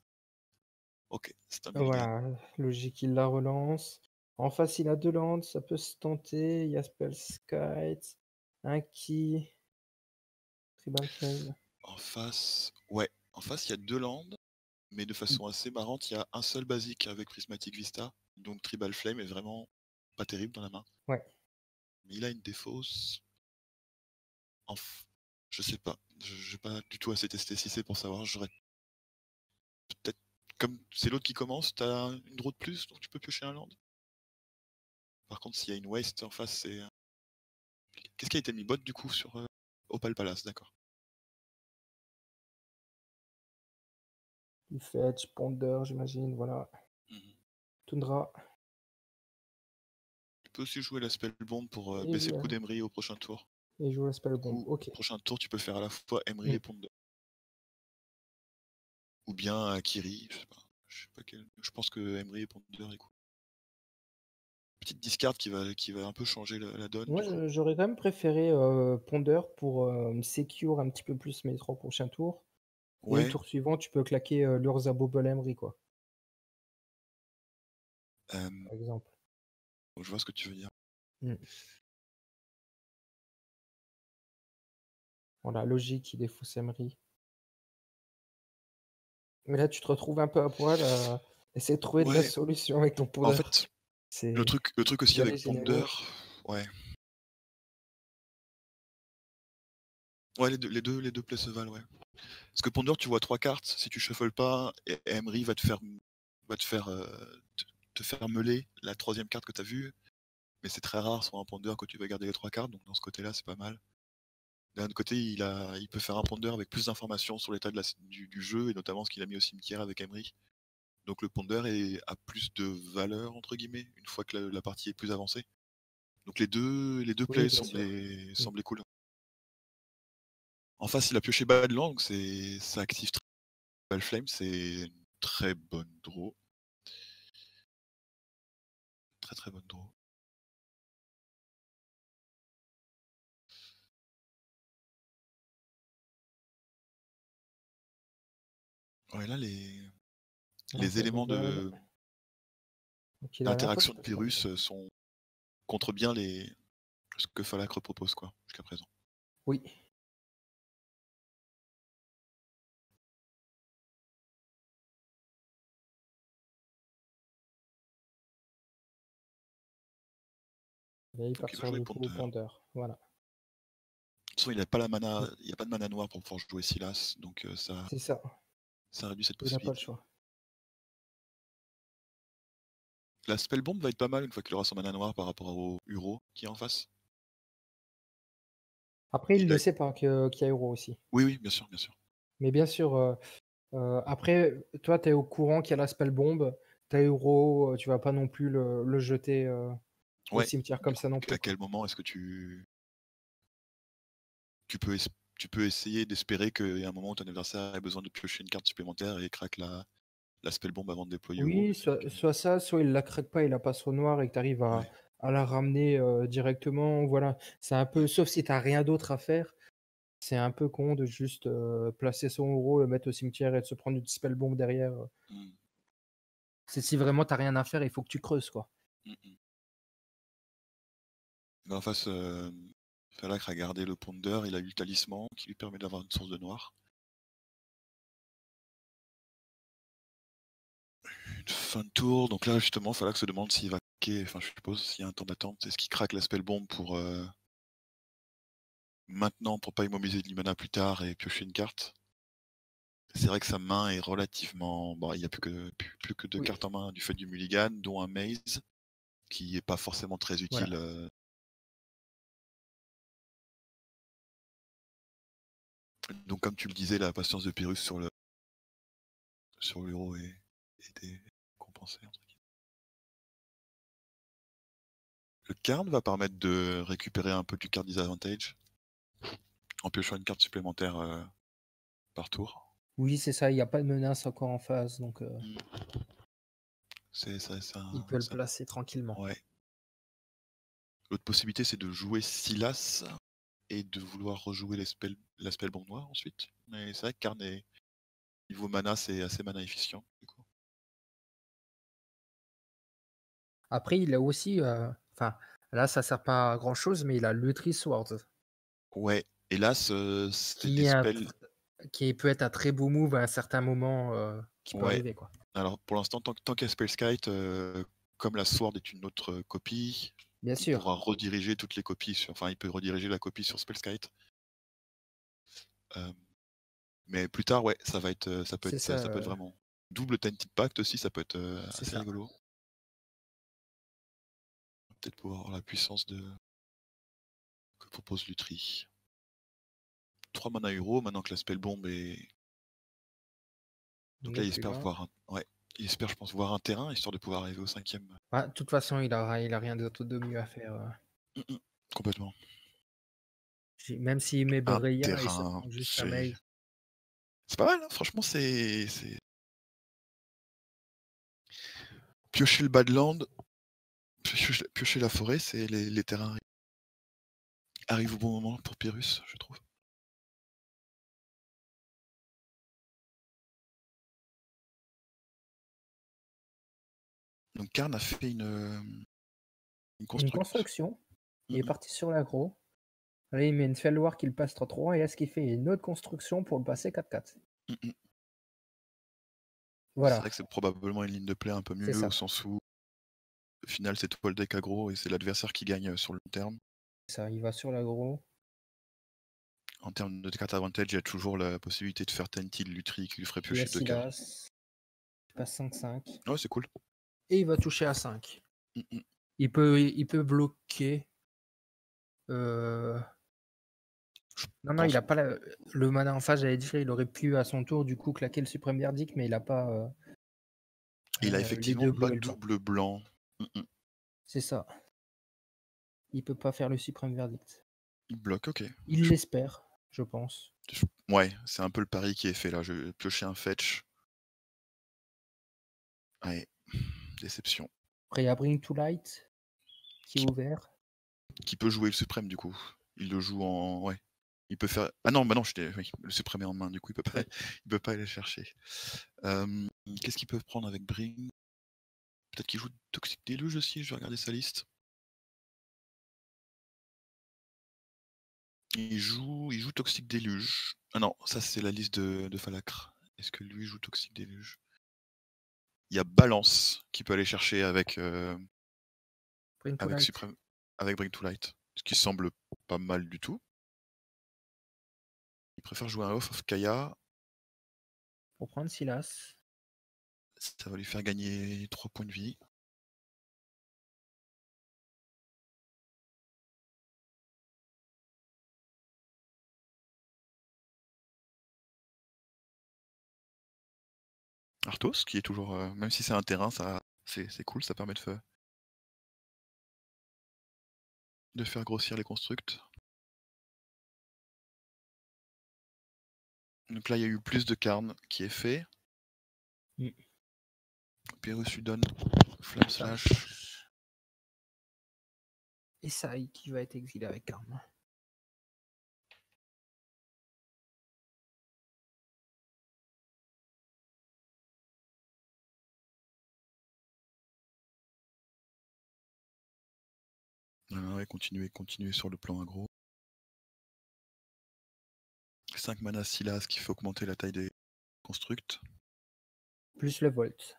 Ok, c'est un mulligan. voilà, logique, il la relance. En face, il a 2 landes, ça peut se tenter. Il y a Spellskite, un Key, Tribal Flame. En face, ouais. En face, il y a 2 landes, mais de façon assez marrante, il y a un seul basique avec Prismatic Vista. Donc Tribal Flame est vraiment pas terrible dans la main. Ouais. Mais il a une défausse. Je sais pas. Je n'ai pas du tout assez testé si c'est pour savoir. J'aurais peut-être. Comme c'est l'autre qui commence, t'as une draw de plus, donc tu peux piocher un land. Par contre, s'il y a une waste en face, c'est. Qu'est-ce qui a été mis bot du coup sur Opal Palace, d'accord. Il Fetch, Ponder, j'imagine, voilà. Tundra. Tu peux aussi jouer la spell bomb pour Et baisser le jouer, coup d'Emery au prochain tour. et jouer la Spell Du Bomb. coup, Ok. au prochain tour, tu peux faire à la fois Emery Mm. et Ponder. Ou bien Kiri, je sais pas. Je sais pas quel. Je pense que Emery et Ponder du coup. Petite discard qui va un peu changer la donne Moi, du coup. j'aurais quand même préféré Ponder pour secure un petit peu plus mes 3 prochains tours. Et le Ouais. tour suivant, tu peux claquer l'Urza Bobble Emery, quoi, par exemple. Je vois ce que tu veux dire. Mm. Voilà, logique, il défausse Emery. Mais là, tu te retrouves un peu à poil à essayer de trouver de la Ouais. solution avec ton En Ponder. fait, le C'est truc aussi y aller avec Ponder, généreux. ouais. Ouais, les deux play se valent, ouais. Parce que Ponder, tu vois 3 cartes, si tu shuffles pas, Emery va te faire meuler la troisième carte que tu as vue. Mais c'est très rare sur un Ponder que tu vas garder les 3 cartes, donc dans ce côté-là, c'est pas mal. D'un autre côté, il peut faire un Ponder avec plus d'informations sur l'état du jeu, et notamment ce qu'il a mis au cimetière avec Emery. Donc le Ponder a plus de valeur, entre guillemets, une fois que la partie est plus avancée. Donc les deux Oui, plays bien sûr. semblaient cool. En face, il a pioché Badland, donc ça active Tribal Flame, c'est une très bonne draw. Très très bonne draw. Ouais, là, les Urza éléments Bobble. Donc, il a d'interaction de l'imposte. Pyrrhus sont contre bien ce que Falacre propose, quoi, jusqu'à présent. Oui. Là, il Donc part il va sur jouer le gros Ponder. Ponder. Voilà. De toute façon, il n'a pas Mm. il y a pas de mana noire pour pouvoir jouer Silas, donc C'est ça. ça réduit cette Il n'a pas le possibilité. choix. La spell bomb va être pas mal une fois qu'il aura son mana noire par rapport au Uro qui est en face. Après, il Il le a... sait pas qu'il y a Euro aussi. Oui, oui, bien sûr, bien sûr. Mais bien sûr, après, toi, tu es au courant qu'il y a la Spell Bomb. Tu as Euro, tu vas pas non plus le jeter au Ouais. cimetière Du comme coup, ça non plus, à quoi. quel moment est-ce que tu peux essayer d'espérer qu'il y a un moment où ton adversaire ait besoin de piocher une carte supplémentaire et craque la spell bomb avant de déployer Uro. Oui, soit ça, soit il la craque pas, il la passe au noir et que tu arrives Ouais, à la ramener directement. Voilà. C'est un peu, ouais. sauf si tu rien d'autre à faire, c'est un peu con de juste placer son euro, le mettre au cimetière et de se prendre une spell bomb derrière. Mm, C'est si vraiment t'as rien à faire, il faut que tu creuses, quoi. mm, mm. Mais en face, Falak a gardé le Ponder, il a eu le talisman qui lui permet d'avoir une source de noir. Une fin de tour, donc là justement, Falak se demande s'il va craquer, enfin je suppose, s'il y a un temps d'attente, est-ce qu'il craque la spell bomb pour maintenant pour pas immobiliser de l'Imana plus tard et piocher une carte. C'est vrai que sa main est relativement. Bon, il n'y a plus que deux Oui, cartes en main du fait du mulligan, dont un maze, qui n'est pas forcément très utile. voilà. Donc comme tu le disais, la patience de Pyrrhus sur l'euro était compensée. français. Entre guillemets. Le Karn va permettre de récupérer un peu du card disadvantage en piochant une carte supplémentaire par tour. Oui, c'est ça, il y a pas de menace encore en face, donc Mm. C'est il peut le un- placer tranquillement. Ouais. L'autre possibilité, c'est de jouer Silas et de vouloir rejouer la spellbomb noire ensuite. Mais c'est vrai que Karn est niveau mana, c'est assez mana efficient. Du coup. Après, il a aussi, enfin, là, ça sert pas à grand chose, mais il a Lutri Sword, Ouais, hélas, c'est des qui est un spells. tr qui peut être un très beau move à un certain moment, qui peut Ouais. arriver, quoi. Alors pour l'instant, tant qu'il y a Spellskite, comme la Sword est une autre copie, Bien il sûr, pourra rediriger toutes les copies enfin, il peut rediriger la copie sur Spellskite. Mais plus tard, ouais, ça peut c'est être, ça, ça peut être vraiment. Double Tainted Pact aussi, ça peut être c'est assez ça. rigolo. Peut-être pouvoir avoir la puissance que propose Lutri. 3 mana Euro, maintenant que la Spellbomb est. Donc là, N'est plus là. Ouais, il espère, je pense, voir un terrain, histoire de pouvoir arriver au 5e. Bah, de toute façon, il a rien d'autre de mieux à faire, Complètement. même s'il met Un Breya, il se terrain, prend juste un mail. c'est pas mal, hein, franchement, piocher le Badland, piocher la forêt, c'est les terrains arrivent au bon moment pour Pyrrhus, je trouve. Donc Karn a fait une Une construction. construction, il est parti sur l'aggro. Là, il met une Felwar qui le passe 3-3, et est-ce qu'il fait une autre construction pour le passer 4-4? C'est Voilà, vrai que c'est probablement une ligne de play un peu c'est mieux, au ça. sens où au final c'est toi le deck aggro et c'est l'adversaire qui gagne sur le long terme. Ça, il va sur l'aggro. En termes de carte advantage, il y a toujours la possibilité de faire Tainted Lutri qui lui ferait Il y a piocher 2 cartes. Silas, il passe 5-5. Ouais, c'est cool. Et il va toucher à 5. Il peut bloquer. Non, non, il Pense- a pas le mana en face, j'allais dire, il aurait pu à son tour du coup claquer le suprême verdict, mais il a pas Il a les effectivement deux bleus pas et le blanc. double blanc. C'est ça. Il peut pas faire le suprême verdict. Il bloque, ok. Il l'espère, je pense. Ouais, c'est un peu le pari qui est fait là. Je vais piocher un fetch. Ouais, déception. Après, il y a Bring to Light qui est ouvert. Qui peut jouer le suprême du coup. Il le joue en. Ouais. Il peut faire. Ah non, bah non, oui, le suprême est en main, du coup il peut pas, il peut pas aller le chercher. Qu'est-ce qu'ils peuvent prendre avec Bring? Peut-être qu'il joue Toxic Deluge aussi, je vais regarder sa liste. Il joue Toxic Deluge. Ah non, ça c'est la liste de Falacre. Est-ce que lui joue Toxic Deluge? Il y a Balance qui peut aller chercher avec, Bring to avec Light. Supreme, avec Bring to Light. Ce qui semble pas mal du tout. Il préfère jouer un Oath of Kaya. Pour prendre Silas. Ça va lui faire gagner 3 points de vie. Arthos, qui est toujours. Même si c'est un terrain, c'est cool, ça permet de faire grossir les constructs. Donc là, il y a eu plus de Karn qui est fait. Pyrrhus lui donne Flame Slash. Et Sai qui va être exilé avec Karn. Ouais, continuer sur le plan aggro. 5 mana Silas qui fait augmenter la taille des constructs. Plus le Volt.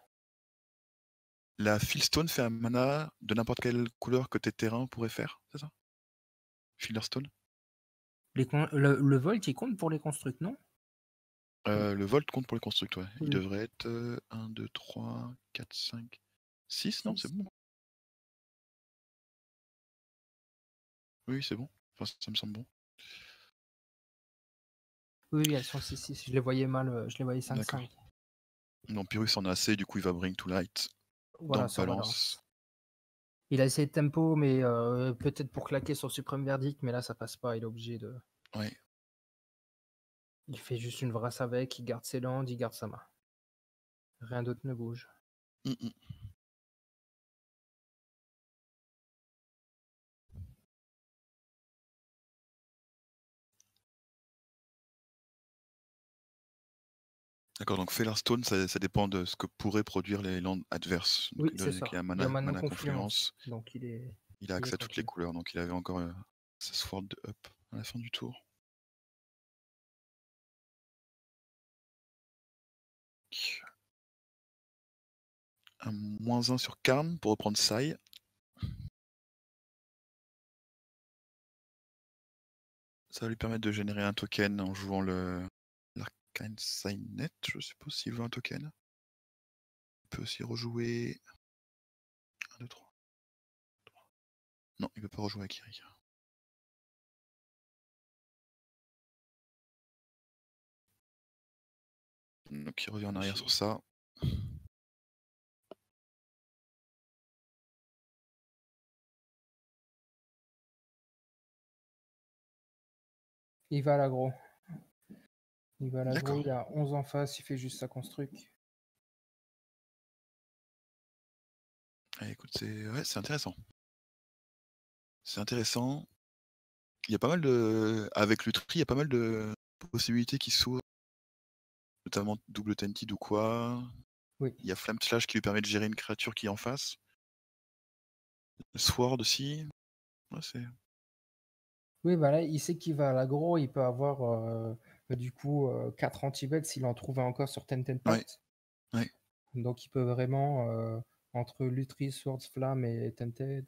La Fieldstone fait un mana de n'importe quelle couleur que tes terrains pourraient faire, c'est ça? Fielderstone? Le Volt, il compte pour les constructs, non? Le Volt compte pour les constructs, ouais. Il Oui. devrait être 1, 2, 3, 4, 5, 6, non? C'est bon. Oui, c'est bon. Enfin, ça me semble bon. Oui, elles sont 6-6. Je les voyais mal, je les voyais 5-5. Non, Pyrrhus en a assez, du coup il va Bring to Light. dans Voilà, le sur balance. balance. Il a essayé de tempo, mais peut-être pour claquer sur Supreme Verdict, mais là ça passe pas, il est obligé de Ouais. il fait juste une brasse avec, il garde ses landes, il garde sa main. Rien d'autre ne bouge. Mmh mh. D'accord, donc Feather Stone, ça dépend de ce que pourraient produire les landes adverses. Donc Oui, étant c'est donné qu'il y ça. a Il y a maintenant mana Confluence, confluence, donc il a il est accès à toutes les tranquille. couleurs, donc il avait encore, sa sword de up à la fin du tour. Un -1 sur Karn pour reprendre Sai. Ça va lui permettre de générer un token en jouant l'Arcane Signet, je suppose, s'il veut un token. Il peut aussi rejouer 1, 2, 3. Non, il peut pas rejouer Akiri. Donc il revient en arrière sur ça. Il va à l'aggro. Il va à l'aggro, D'accord. il a 11 en face, il fait juste sa construct. Ah, écoute, c'est intéressant. C'est intéressant. Il y a pas mal de avec le tri, il y a pas mal de possibilités qui s'ouvrent, notamment double Tainted ou quoi. Oui. Il y a Flame Slash qui lui permet de gérer une créature qui est en face. Sword aussi. Ouais, c'est Oui, bah là, il sait qu'il va à l'aggro, il peut avoir du coup 4 anti-vex s'il en trouvait encore sur Ten ouais, Pact. ouais. Donc il peut vraiment, entre Lutris, Swords, Flamme et Tented,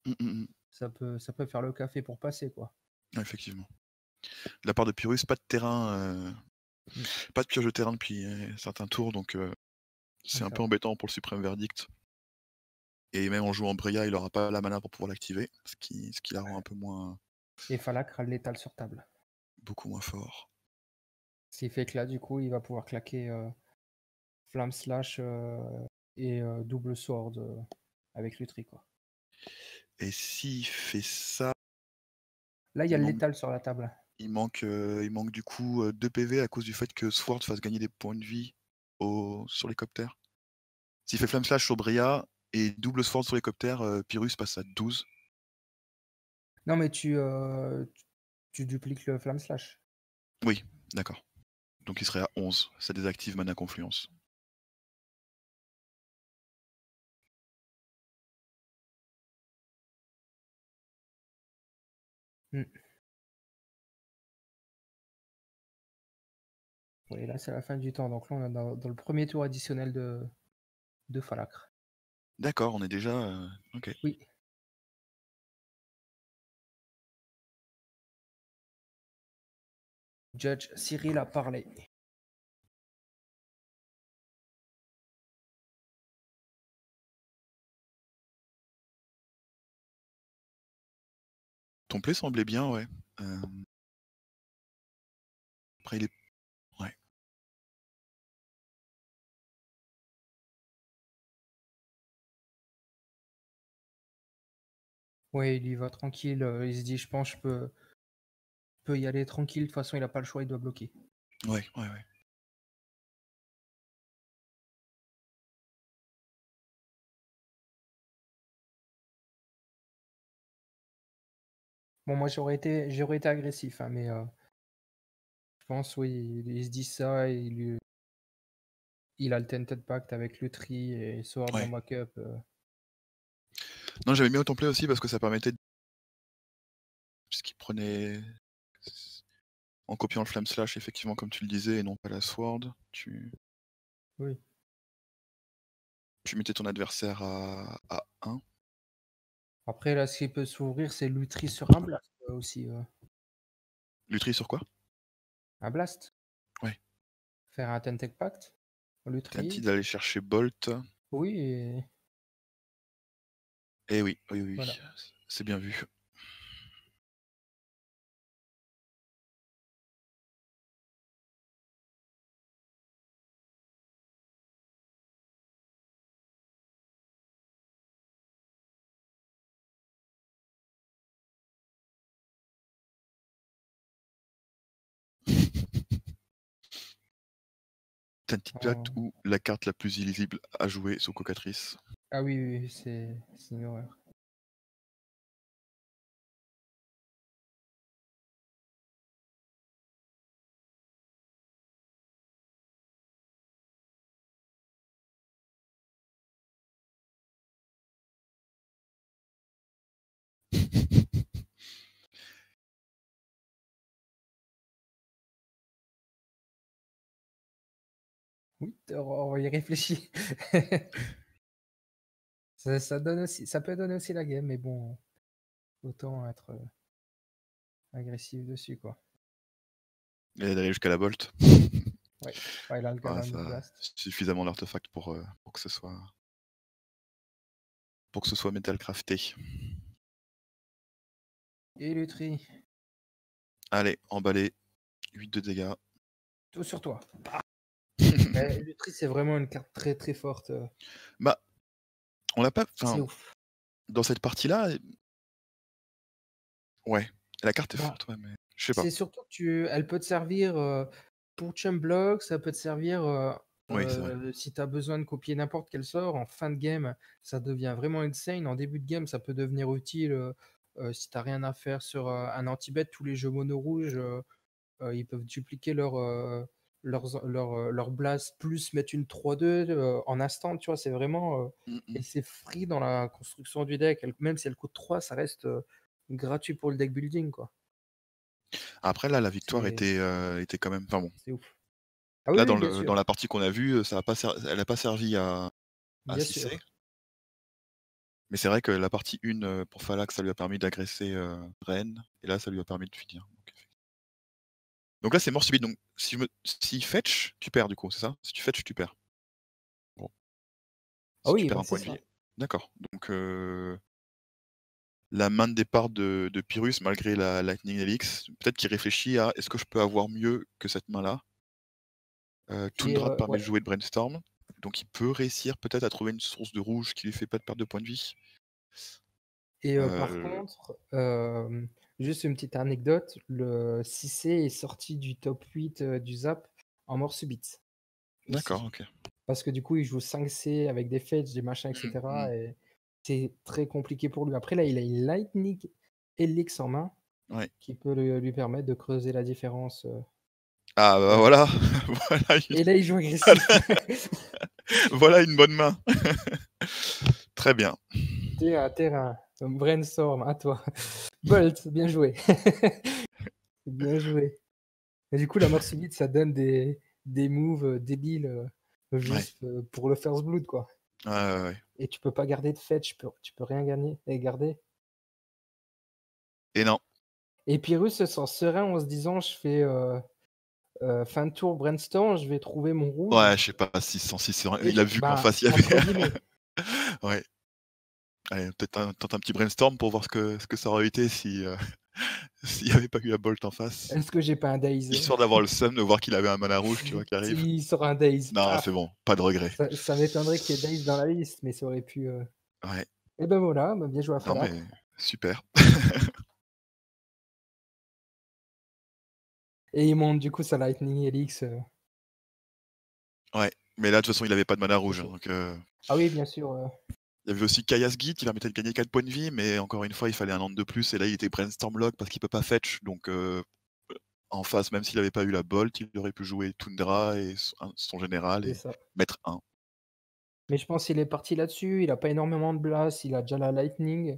Mmh, mmh mh. ça peut faire le café pour passer, quoi. Ouais, effectivement. De la part de Pyrrhus, pas de terrain, Mmh. pas de pioche de terrain depuis, certains tours, donc c'est un peu D'accord. embêtant pour le Supreme Verdict. Et même en jouant Breya, il aura pas la mana pour pouvoir l'activer, ce qui la rend un peu moins Et Falak a le létal sur table. beaucoup moins fort. Ce qui fait que là, du coup, il va pouvoir claquer Flamme Slash et double Sword avec Lutri, quoi. Et s'il fait ça, Là, il y a il le manque létal sur la table. il manque du coup, 2 PV à cause du fait que Sword fasse gagner des points de vie sur l'hélicoptère. S'il fait Flame Slash sur Breya et double Sword sur l'hélicoptère, Pyrrhus passe à 12. Non, mais tu dupliques le Flamme Slash. Oui, d'accord. Donc il serait à 11. Ça désactive Mana Confluence. Mmh. Oui, là, c'est la fin du temps. Donc là, on est dans le premier tour additionnel de Falacre. D'accord, on est déjà, OK. Oui. Judge Cyril a parlé. Ton play semblait bien, ouais. Hem, après il est ouais. Oui, il y va tranquille. Il se dit, je pense, je peux y aller tranquille. De toute façon, il n'a pas le choix, il doit bloquer. Ouais, ouais, ouais. Bon, moi, j'aurais été agressif, hein, mais je pense, oui, il se dit ça. Il a le Tented Pact avec Lutri et Sword en Ouais. backup. Non, j'aimais bien ton play aussi parce que ça permettait puisqu'il prenait en copiant le Flame Slash effectivement comme tu le disais et non pas la Sword, Oui. tu mettais ton adversaire à 1. Après, là, ce qui peut s'ouvrir, c'est Lutri sur un blast aussi. Lutri sur quoi? Un blast. Ouais. Faire un Tented Pact. Tainted Lutri. d'aller chercher Bolt. Oui, et Eh oui, oui, oui, voilà. oui, c'est bien vu. T'as une petite plaque En où la carte la plus illisible à jouer sous Cocatrice. ah oui, oui, oui, c'est une horreur. Oui, on y réfléchit. Ça donne aussi ça peut donner aussi la game, mais bon, autant être, agressif dessus, quoi. Et d'aller jusqu'à la Bolt. Ouais, ouais, là, le Ouais, Galvanic ça Blast. suffisamment d'artefacts pour que ce soit metal crafté. Et Lutri, Allez, emballé. 8 de dégâts. tout sur toi. Mais Lutri, c'est vraiment une carte très, très forte, Bah, on l'a pas. c'est Enfin, ouf. dans cette partie-là, ouais, la carte est Bah, forte, ouais, mais je sais pas. c'est surtout que elle peut te servir, pour chump block, ça peut te servir, Oui, c'est vrai. si tu as besoin de copier n'importe quel sort. En fin de game, ça devient vraiment insane. En début de game, ça peut devenir utile, si tu as rien à faire sur, un anti-bet. Tous les jeux mono rouges, ils peuvent dupliquer leur blast, plus mettre une 3-2 en instant, tu vois, c'est vraiment. Et c'est free dans la construction du deck. Même si elle coûte 3, ça reste gratuit pour le deck building, quoi. Après, là, la victoire C'est était quand même. Enfin bon. c'est ouf. Ah oui, Là, oui, dans la partie qu'on a vue, elle n'a pas servi à bien 6C. sûr. Mais c'est vrai que la partie 1 pour Falak, ça lui a permis d'agresser Rennes. Et là, ça lui a permis de finir. Donc là, c'est mort subite. Donc si fetch, tu perds du coup, c'est ça? Si tu fetch, tu perds. Bon. Ah Si tu oui, perds bah un c'est point de ça. vie. D'accord. Donc la main de départ de Pyrrhus, malgré la Lightning Helix, peut-être qu'il réfléchit à est-ce que je peux avoir mieux que cette main-là? Et Tundra te permet ouais. de jouer de Brainstorm. Donc il peut réussir peut-être à trouver une source de rouge qui lui fait pas de perte de points de vie. Et par Euh, contre, juste une petite anecdote, le 6C est sorti du top 8 du Zap en mort subite D'accord, aussi. ok. Parce que du coup, il joue 5C avec des fates, des machins, Mm, mm. etc. Et c'est très compliqué pour lui. Après, là, il a une Lightning Helix en main Ouais. qui peut lui permettre de creuser la différence. Ah bah Euh, voilà, voilà une... Et là, il joue agressif. voilà une bonne main. Très bien. Terrain. Brainstorm, à toi. Bolt, bien joué. Bien joué. Et du coup, la mort subite, ça donne des moves débiles Ouais. juste pour le first blood, quoi. Ouais. Et tu peux pas garder de fetch, tu peux rien gagner et garder. Et non. Et Pyrrhus se sent serein en se disant, je fais fin de tour brainstorm, je vais trouver mon rouge. Ouais, je sais pas, 606, il Et a vu qu'en bah, face il y avait. entre guillemets, Ouais. Allez, peut-être tente un petit brainstorm pour voir ce que ça aurait été si s'il n'y avait pas eu la Bolt en face. est-ce que j'ai pas un daze? Histoire d'avoir le seum de voir qu'il avait un mana rouge, tu vois, qui arrive. S'il sort un daze, Non, c'est paf! bon, pas de regret. Ça m'étonnerait qu'il y ait daze dans la liste, mais ça aurait pu. Ouais. Et ben voilà, bah, bien joué à Non Falak. mais super. Et il monte du coup sa Lightning Helix. Ouais. Mais là, de toute façon, il avait pas de mana C'est rouge, hein, chaud. donc Ah oui, bien sûr. il y avait aussi Kaias Git qui permettait de gagner 4 points de vie, mais encore une fois, il fallait un land de plus, et là, il était Brainstorm Lock parce qu'il peut pas fetch, donc en face, même s'il avait pas eu la Bolt, il aurait pu jouer Tundra et son général C'est et ça. mettre 1. Mais je pense qu'il est parti là-dessus. Il a pas énormément de blast. Il a déjà la Lightning.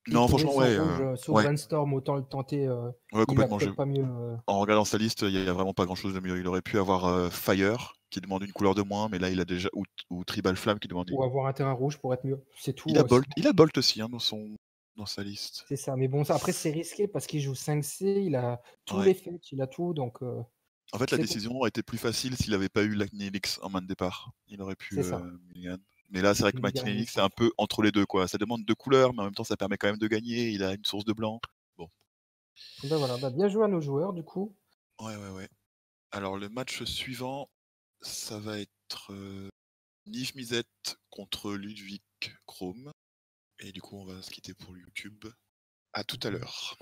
Il Non, trouvait franchement, son ouais, rouge sous ouais, Brainstorm. Autant le tenter. ouais, Il a complètement. peut-être pas mieux. En regardant sa liste, il y a vraiment pas grand-chose de mieux. Il aurait pu avoir Fire, qui demande une couleur de moins, mais là, il a déjà ou Tribal Flamme qui demande. Ou avoir un terrain rouge pour être mieux. C'est Il a tout. Bolt, il a Bolt aussi hein, dans sa liste. C'est ça. Mais bon, après, c'est risqué parce qu'il joue 5C. Il a tous Ouais. les faits. Il a tout. Donc, En fait, la c'est décision aurait été plus facile s'il avait pas eu Helix en main de départ. Il aurait pu c'est ça. mulligan. Mais là, c'est vrai que Mulligan Helix, c'est agressif. un peu entre les deux, quoi. Ça demande 2 couleurs, mais en même temps, ça permet quand même de gagner. Il a une source de blanc. Bon. Ben voilà. Bah, bien joué à nos joueurs, du coup. Ouais. Alors, le match suivant, ça va être Niv Mizzet contre Ludwig Chrome. Et du coup, on va se quitter pour YouTube. À tout à l'heure.